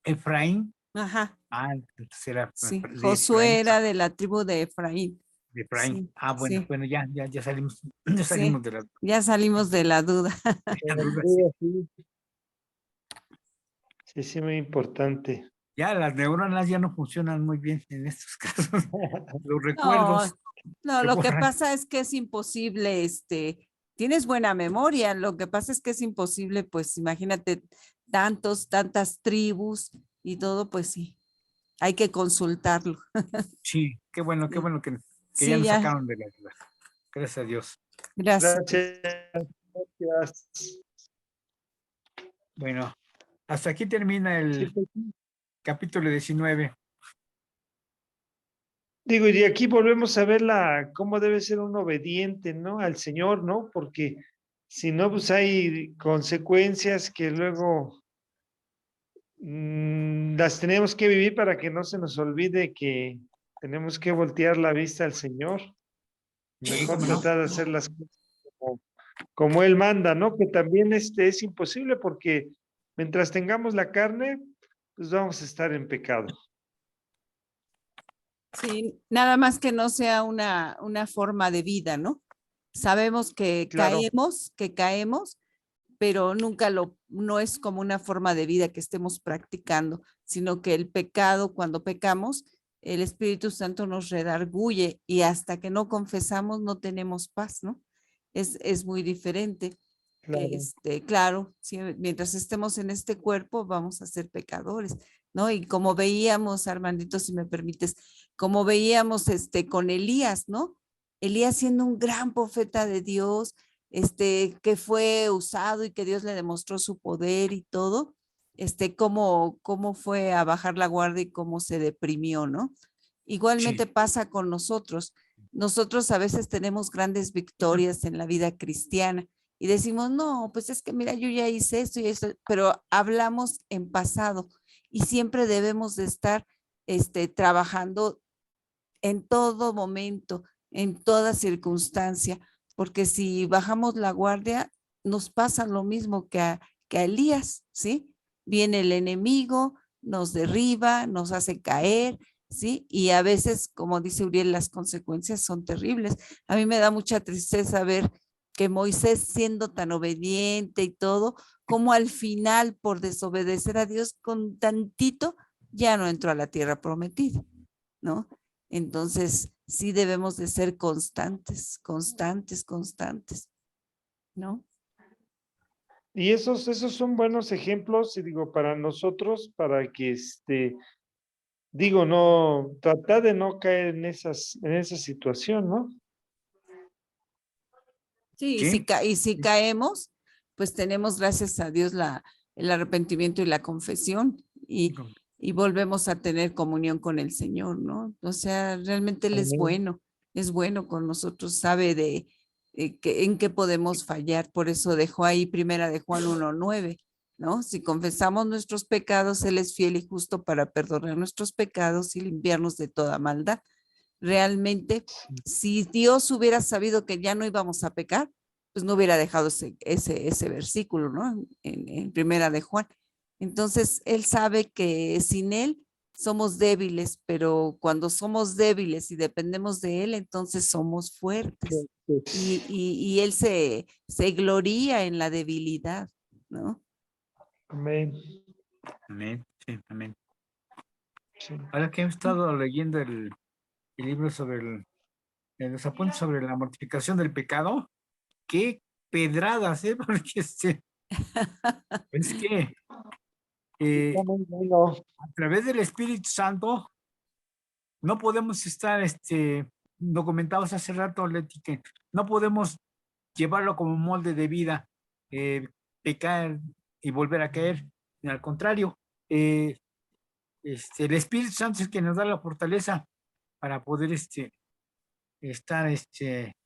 [SPEAKER 2] Efraín,
[SPEAKER 3] Ajá,
[SPEAKER 2] entonces era
[SPEAKER 3] sí.
[SPEAKER 2] de Efraín,
[SPEAKER 3] Josué era de la tribu de Efraín.
[SPEAKER 2] de Efraín.
[SPEAKER 3] Sí,
[SPEAKER 2] Bueno,
[SPEAKER 3] sí,
[SPEAKER 2] ya salimos, ya salimos
[SPEAKER 3] sí.
[SPEAKER 2] de
[SPEAKER 3] Ya salimos de la duda.
[SPEAKER 2] la duda.
[SPEAKER 1] sí, sí, sí, muy importante.
[SPEAKER 2] Ya las neuronas ya no funcionan muy bien en estos casos. Los
[SPEAKER 3] No,
[SPEAKER 2] recuerdos
[SPEAKER 3] no,
[SPEAKER 2] se
[SPEAKER 3] lo que
[SPEAKER 2] borran.
[SPEAKER 3] pasa es que es imposible, tienes buena memoria, lo que pasa es que es imposible, pues imagínate tantas tribus y todo, pues sí, hay que consultarlo.
[SPEAKER 2] Sí, qué
[SPEAKER 3] Sí,
[SPEAKER 2] bueno que ya
[SPEAKER 3] sí,
[SPEAKER 2] nos
[SPEAKER 3] ya,
[SPEAKER 2] sacaron de la duda. Gracias a Dios.
[SPEAKER 3] gracias.
[SPEAKER 1] Gracias. Gracias.
[SPEAKER 2] Bueno, hasta aquí termina
[SPEAKER 1] Sí,
[SPEAKER 2] el
[SPEAKER 1] pues, sí.
[SPEAKER 2] capítulo 19.
[SPEAKER 1] Digo, y de aquí volvemos a ver cómo debe ser un obediente, ¿no? Al Señor, ¿no? Porque si no, pues hay consecuencias que luego las tenemos que vivir para que no se nos olvide que tenemos que voltear la vista al Señor.
[SPEAKER 2] Sí,
[SPEAKER 1] Mejor
[SPEAKER 2] cómo no.
[SPEAKER 1] tratar de hacer las cosas como Él manda, ¿no? Que también es imposible porque mientras tengamos la carne, pues vamos a estar en pecado.
[SPEAKER 3] Sí, nada más que no sea una forma de vida, ¿no? Sabemos
[SPEAKER 1] Claro,
[SPEAKER 3] que caemos, pero nunca no es como una forma de vida que estemos practicando, sino que el pecado, cuando pecamos, el Espíritu Santo nos redarguye y hasta que no confesamos no tenemos paz, ¿no? Es muy diferente.
[SPEAKER 1] claro.
[SPEAKER 3] Claro, sí, mientras estemos en este cuerpo vamos a ser pecadores, ¿no? Y como veíamos, Armandito, si me permites, como veíamos con Elías, ¿no? Elías siendo un gran profeta de Dios, que fue usado y que Dios le demostró su poder y todo, cómo fue a bajar la guardia y cómo se deprimió, ¿no?
[SPEAKER 2] Sí,
[SPEAKER 3] Igualmente pasa con nosotros. Nosotros a veces tenemos grandes victorias en la vida cristiana y decimos, no, pues es que mira, yo ya hice esto y esto, pero hablamos en pasado y siempre debemos de estar trabajando en todo momento, en toda circunstancia, porque si bajamos la guardia, nos pasa lo mismo que a Elías, ¿sí? Viene el enemigo, nos derriba, nos hace caer, ¿sí? Y a veces, como dice Uriel, las consecuencias son terribles. A mí me da mucha tristeza ver que Moisés, siendo tan obediente y todo, como al final, por desobedecer a Dios con tantito, ya no entró a la tierra prometida, ¿no? Entonces, sí debemos de ser constantes, constantes, constantes, ¿no?
[SPEAKER 1] Y esos son buenos ejemplos, y digo, para nosotros, para que digo, no, tratar de no caer en esa situación, ¿no?
[SPEAKER 3] Sí,
[SPEAKER 2] sí.
[SPEAKER 3] y si caemos, pues tenemos, gracias a Dios, el arrepentimiento y la confesión y volvemos a tener comunión con el Señor, ¿no? O sea, realmente Él
[SPEAKER 1] Amén.
[SPEAKER 3] es bueno con nosotros, sabe en qué podemos fallar, por eso dejó ahí primera de Juan 1:9, ¿no? Si confesamos nuestros pecados, Él es fiel y justo para perdonar nuestros pecados y limpiarnos de toda maldad. Realmente, si Dios hubiera sabido que ya no íbamos a pecar, pues no hubiera dejado ese versículo, ¿no? En Primera de Juan. Entonces, Él sabe que sin Él somos débiles, pero cuando somos débiles y dependemos de Él, entonces somos fuertes. Y Él se gloría en la debilidad, ¿no?
[SPEAKER 1] Amén.
[SPEAKER 2] Amén. Sí, amén.
[SPEAKER 1] Sí.
[SPEAKER 2] Ahora que he estado leyendo el libro sobre los apuntes sobre la mortificación del pecado, qué pedradas, ¿eh? Porque es que
[SPEAKER 1] Está muy bueno.
[SPEAKER 2] a través del Espíritu Santo no podemos estar, lo comentabas hace rato, Leti, que no podemos llevarlo como molde de vida, pecar y volver a caer. Al contrario, el Espíritu Santo es el que nos da la fortaleza para poder estar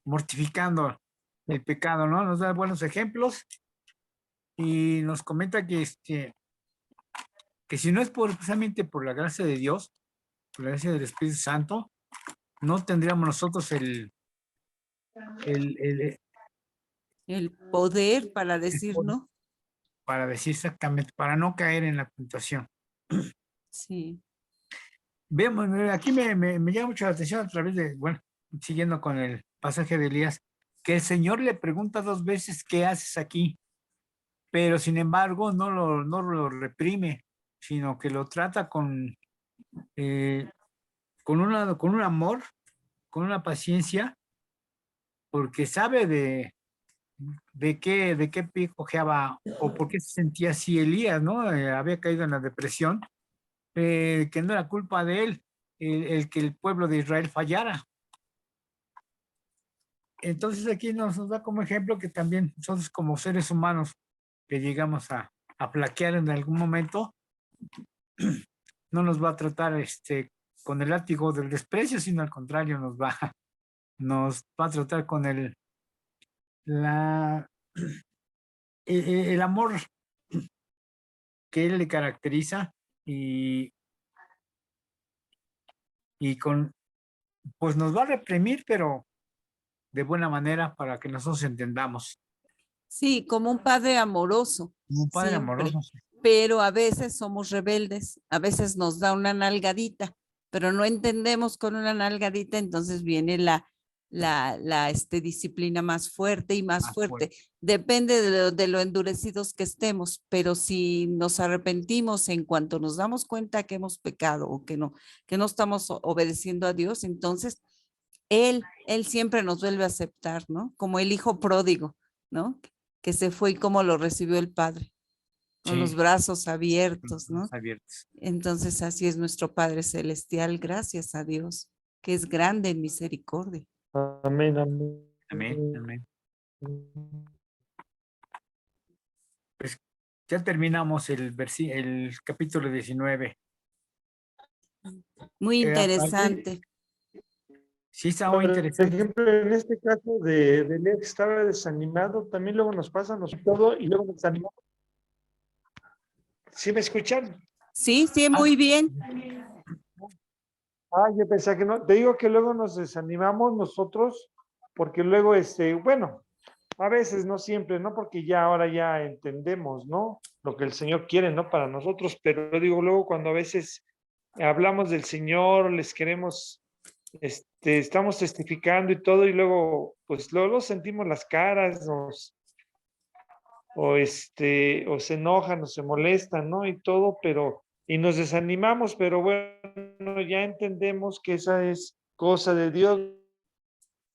[SPEAKER 2] mortificando el pecado, ¿no? Nos da buenos ejemplos y nos comenta que si no es precisamente por la gracia de Dios, por la gracia del Espíritu Santo, no tendríamos nosotros el
[SPEAKER 3] poder para decir
[SPEAKER 2] poder
[SPEAKER 3] no.
[SPEAKER 2] para decir exactamente, para no caer en la tentación.
[SPEAKER 3] Sí.
[SPEAKER 2] Vemos, aquí me llama mucho la atención a través de, bueno, siguiendo con el pasaje de Elías, que el Señor le pregunta 2 veces, ¿qué haces aquí? Pero sin embargo no lo reprime, sino que lo trata con un amor, con una paciencia, porque sabe de qué pie cojeaba o por qué se sentía así Elías, ¿no? Había caído en la depresión, que no era culpa de él el que el pueblo de Israel fallara. Entonces aquí nos da como ejemplo que también nosotros como seres humanos que llegamos a flaquear en algún momento, no nos va a tratar con el látigo del desprecio, sino al contrario, nos va a tratar con el amor que él le caracteriza y pues nos va a reprimir, pero de buena manera para que nosotros entendamos.
[SPEAKER 3] Sí, como un padre amoroso.
[SPEAKER 2] Como un padre
[SPEAKER 3] siempre.
[SPEAKER 2] amoroso.
[SPEAKER 3] Pero a veces somos rebeldes, a veces nos da una nalgadita, pero no entendemos con una nalgadita, entonces viene la disciplina más fuerte y más fuerte. Depende de lo endurecidos que estemos, pero si nos arrepentimos en cuanto nos damos cuenta que hemos pecado o que no estamos obedeciendo a Dios, entonces Él siempre nos vuelve a aceptar, ¿no? Como el hijo pródigo, ¿no? Que se fue y cómo lo recibió el padre. Con los brazos abiertos, ¿no?
[SPEAKER 2] Abiertos.
[SPEAKER 3] Entonces así es nuestro Padre Celestial, gracias a Dios, que es grande en misericordia.
[SPEAKER 1] Amén, amén.
[SPEAKER 2] Amén, amén. Pues ya terminamos el capítulo 19.
[SPEAKER 3] Muy
[SPEAKER 1] Aquí,
[SPEAKER 3] interesante.
[SPEAKER 2] Sí, está muy
[SPEAKER 1] por
[SPEAKER 2] interesante.
[SPEAKER 1] ejemplo, en este caso de Lea que estaba desanimado, también luego nos pasa todo y luego nos desanimamos. ¿Sí me escuchan?
[SPEAKER 3] Sí, muy bien.
[SPEAKER 1] Yo pensé que no. Te digo que luego nos desanimamos nosotros, porque luego, bueno, a veces, no siempre, ¿no? Porque ya ahora ya entendemos, ¿no? Lo que el Señor quiere, ¿no? Para nosotros, pero digo, luego cuando a veces hablamos del Señor, les queremos, estamos testificando y todo, y luego, pues luego sentimos las caras, o se enojan, o se molestan, ¿no? Y todo, y nos desanimamos, pero bueno, ya entendemos que esa es cosa de Dios.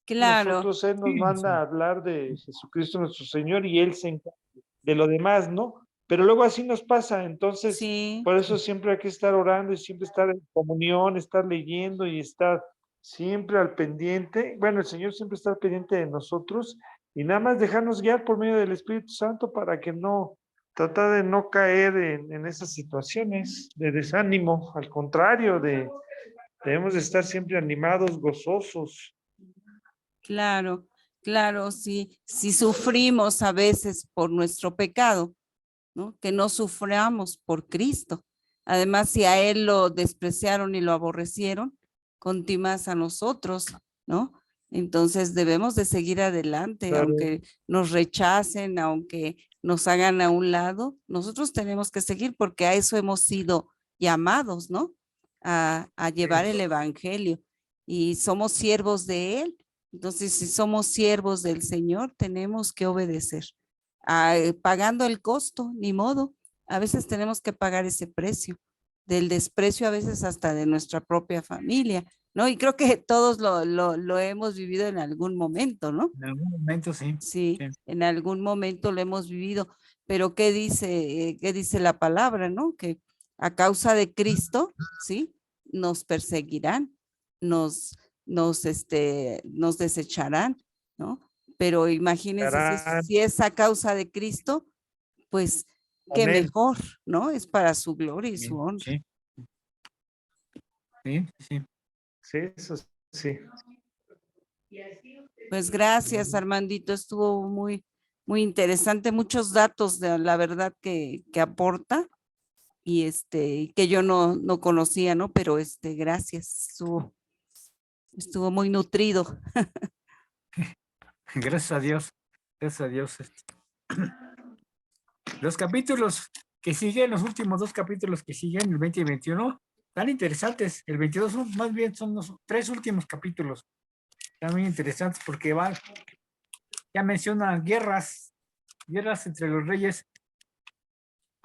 [SPEAKER 3] Claro.
[SPEAKER 1] Nosotros, Él nos manda a hablar de Jesucristo nuestro Señor y Él se encarga de lo demás, ¿no? Pero luego así nos pasa, entonces,
[SPEAKER 3] Sí.
[SPEAKER 1] por eso siempre hay que estar orando y siempre estar en comunión, estar leyendo y estar siempre al pendiente. Bueno, el Señor siempre está al pendiente de nosotros y nada más dejarnos guiar por medio del Espíritu Santo para que tratar de no caer en esas situaciones de desánimo, al contrario, debemos de estar siempre animados, gozosos.
[SPEAKER 3] Claro, sí. Si sufrimos a veces por nuestro pecado, ¿no? Que no suframos por Cristo. Además, si a Él lo despreciaron y lo aborrecieron, conti más a nosotros, ¿no? Entonces debemos de seguir adelante,
[SPEAKER 1] Claro.
[SPEAKER 3] aunque nos rechacen, aunque nos hagan a un lado, nosotros tenemos que seguir porque a eso hemos sido llamados, ¿no? A llevar el evangelio y somos siervos de Él. Entonces, si somos siervos del Señor, tenemos que obedecer, pagando el costo, ni modo. A veces tenemos que pagar ese precio del desprecio, a veces hasta de nuestra propia familia, ¿no? Y creo que todos lo hemos vivido en algún momento, ¿no?
[SPEAKER 2] En algún momento sí.
[SPEAKER 3] Sí,
[SPEAKER 2] Sí.
[SPEAKER 3] en algún momento lo hemos vivido, pero ¿qué dice la palabra, no? Que a causa de Cristo, ¿sí? Nos perseguirán, nos desecharán, ¿no? Pero imagínense
[SPEAKER 1] Harán.
[SPEAKER 3] si es a causa de Cristo, pues qué
[SPEAKER 1] Amén.
[SPEAKER 3] mejor, ¿no? Es para su gloria y su honra.
[SPEAKER 2] Sí. Sí, sí.
[SPEAKER 1] Sí, eso sí.
[SPEAKER 3] Pues gracias, Armandito, estuvo muy, muy interesante, muchos datos de la verdad que aporta y que yo no conocía, ¿no? Pero gracias, estuvo muy nutrido.
[SPEAKER 2] Gracias a Dios. Gracias a Dios. Los capítulos que siguen, los últimos 2 capítulos que siguen, el 20 y 21, tan interesantes. El 22 más bien son los 3 últimos capítulos. Están muy interesantes porque ya menciona guerras entre los reyes.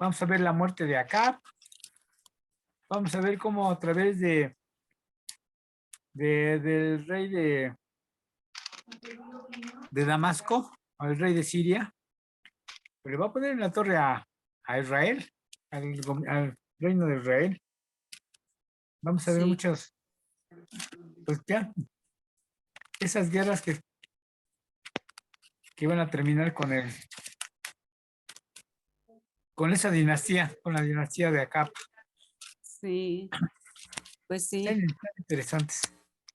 [SPEAKER 2] Vamos a ver la muerte de Acab. Vamos a ver cómo a través del rey de Damasco, al rey de Siria, le va a poner en la torre a Israel, al reino de Israel. Vamos a ver
[SPEAKER 3] Sí.
[SPEAKER 2] muchas, pues ya, esas guerras que van a terminar con esa dinastía, con la dinastía de Acab.
[SPEAKER 3] Sí, pues sí,
[SPEAKER 2] Están interesantes.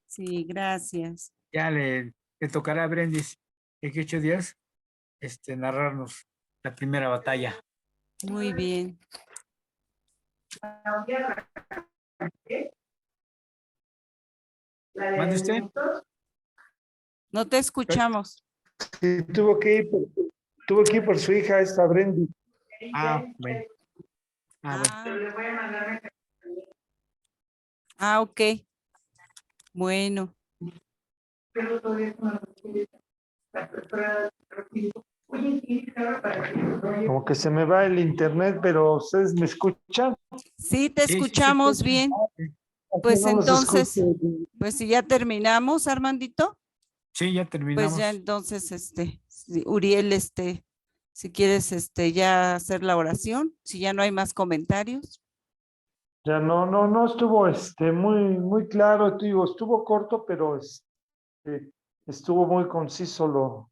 [SPEAKER 3] sí, gracias.
[SPEAKER 2] Ya le tocará a Brendis en 8 días narrarnos la primera batalla.
[SPEAKER 3] Muy bien.
[SPEAKER 2] ¿Mande usted?
[SPEAKER 3] No te escuchamos.
[SPEAKER 1] Sí, tuvo que ir por su hija, esta Brendy.
[SPEAKER 2] Bueno. Bueno.
[SPEAKER 3] Ok. Bueno.
[SPEAKER 1] Como que se me va el internet, pero ¿ustedes me escuchan?
[SPEAKER 3] Sí, te
[SPEAKER 2] Sí,
[SPEAKER 3] escuchamos
[SPEAKER 2] sí.
[SPEAKER 3] bien.
[SPEAKER 1] Aquí
[SPEAKER 3] Pues
[SPEAKER 1] no los
[SPEAKER 3] entonces,
[SPEAKER 1] escucho.
[SPEAKER 3] pues si ya terminamos, Armandito,
[SPEAKER 2] Sí, ya
[SPEAKER 3] pues
[SPEAKER 2] terminamos.
[SPEAKER 3] ya entonces, si Uriel, si quieres, ya hacer la oración, si ya no hay más comentarios.
[SPEAKER 1] Ya no estuvo muy claro, te digo, estuvo corto, pero estuvo muy conciso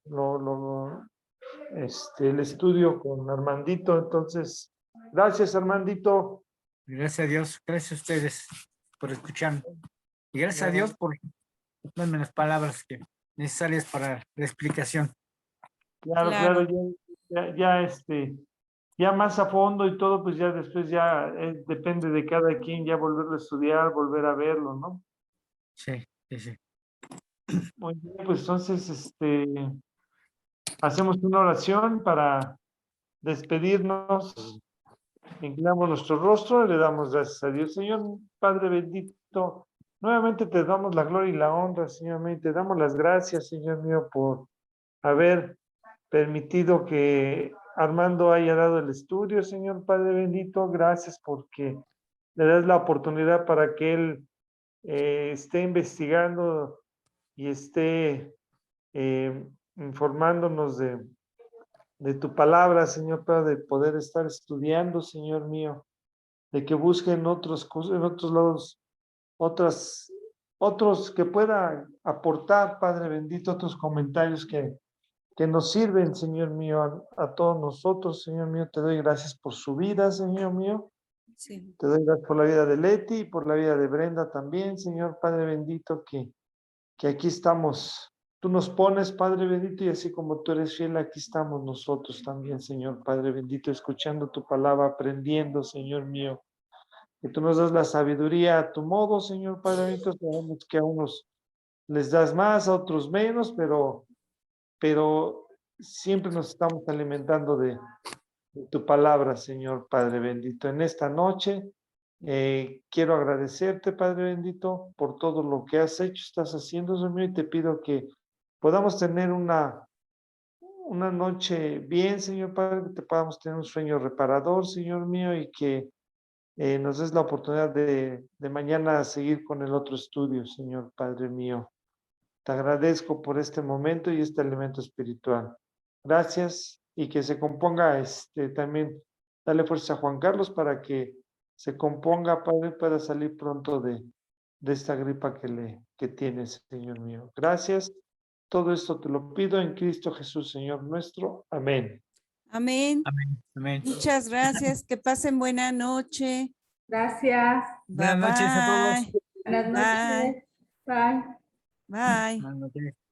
[SPEAKER 1] el estudio con Armandito. Entonces, gracias, Armandito.
[SPEAKER 2] Gracias a Dios, gracias a ustedes por escuchar. Y gracias a Dios por darme las palabras necesarias para la explicación.
[SPEAKER 1] Claro, ya más a fondo y todo, pues ya después depende de cada quien ya volverlo a estudiar, volver a verlo, ¿no?
[SPEAKER 2] Sí.
[SPEAKER 1] Muy bien, pues entonces, hacemos una oración para despedirnos, inclinamos nuestro rostro y le damos gracias a Dios. Señor Padre bendito, nuevamente te damos la gloria y la honra, Señor mío, te damos las gracias, Señor mío, por haber permitido que Armando haya dado el estudio, Señor Padre bendito. Gracias porque le das la oportunidad para que él esté investigando y esté informándonos de tu palabra, Señor Padre, de poder estar estudiando, Señor mío, de que busquen en otros lados, otros que puedan aportar, Padre bendito, otros comentarios que nos sirven, Señor mío, a todos nosotros, Señor mío. Te doy gracias por su vida, Señor mío.
[SPEAKER 3] Sí.
[SPEAKER 1] Te doy gracias por la vida de Leti y por la vida de Brenda también, Señor Padre bendito, que aquí estamos tú nos pones, Padre bendito, y así como tú eres fiel, aquí estamos nosotros también, Señor Padre bendito, escuchando tu palabra, aprendiendo, Señor mío. Que tú nos das la sabiduría a tu modo, Señor Padre bendito. Sabemos que a unos les das más, a otros menos, pero siempre nos estamos alimentando de tu palabra, Señor Padre bendito. En esta noche quiero agradecerte, Padre bendito, por todo lo que has hecho, estás haciendo, Señor mío, y te pido que podamos tener una noche bien, Señor Padre, que te podamos tener un sueño reparador, Señor mío, y que nos des la oportunidad de mañana seguir con el otro estudio, Señor Padre mío. Te agradezco por este momento y este alimento espiritual. Gracias y que se componga también, dale fuerza a Juan Carlos para que se componga, Padre, pueda salir pronto de esta gripa que tiene, Señor mío. Gracias. Todo esto te lo pido en Cristo Jesús, Señor nuestro. Amén.
[SPEAKER 3] Amén.
[SPEAKER 2] Amén. Amén.
[SPEAKER 3] Muchas gracias. Que pasen buena noche.
[SPEAKER 4] Gracias.
[SPEAKER 3] Bye
[SPEAKER 2] Buenas noches a todos.
[SPEAKER 3] bye.
[SPEAKER 4] Buenas noches. Bye.
[SPEAKER 3] Bye.
[SPEAKER 2] Buenas noches.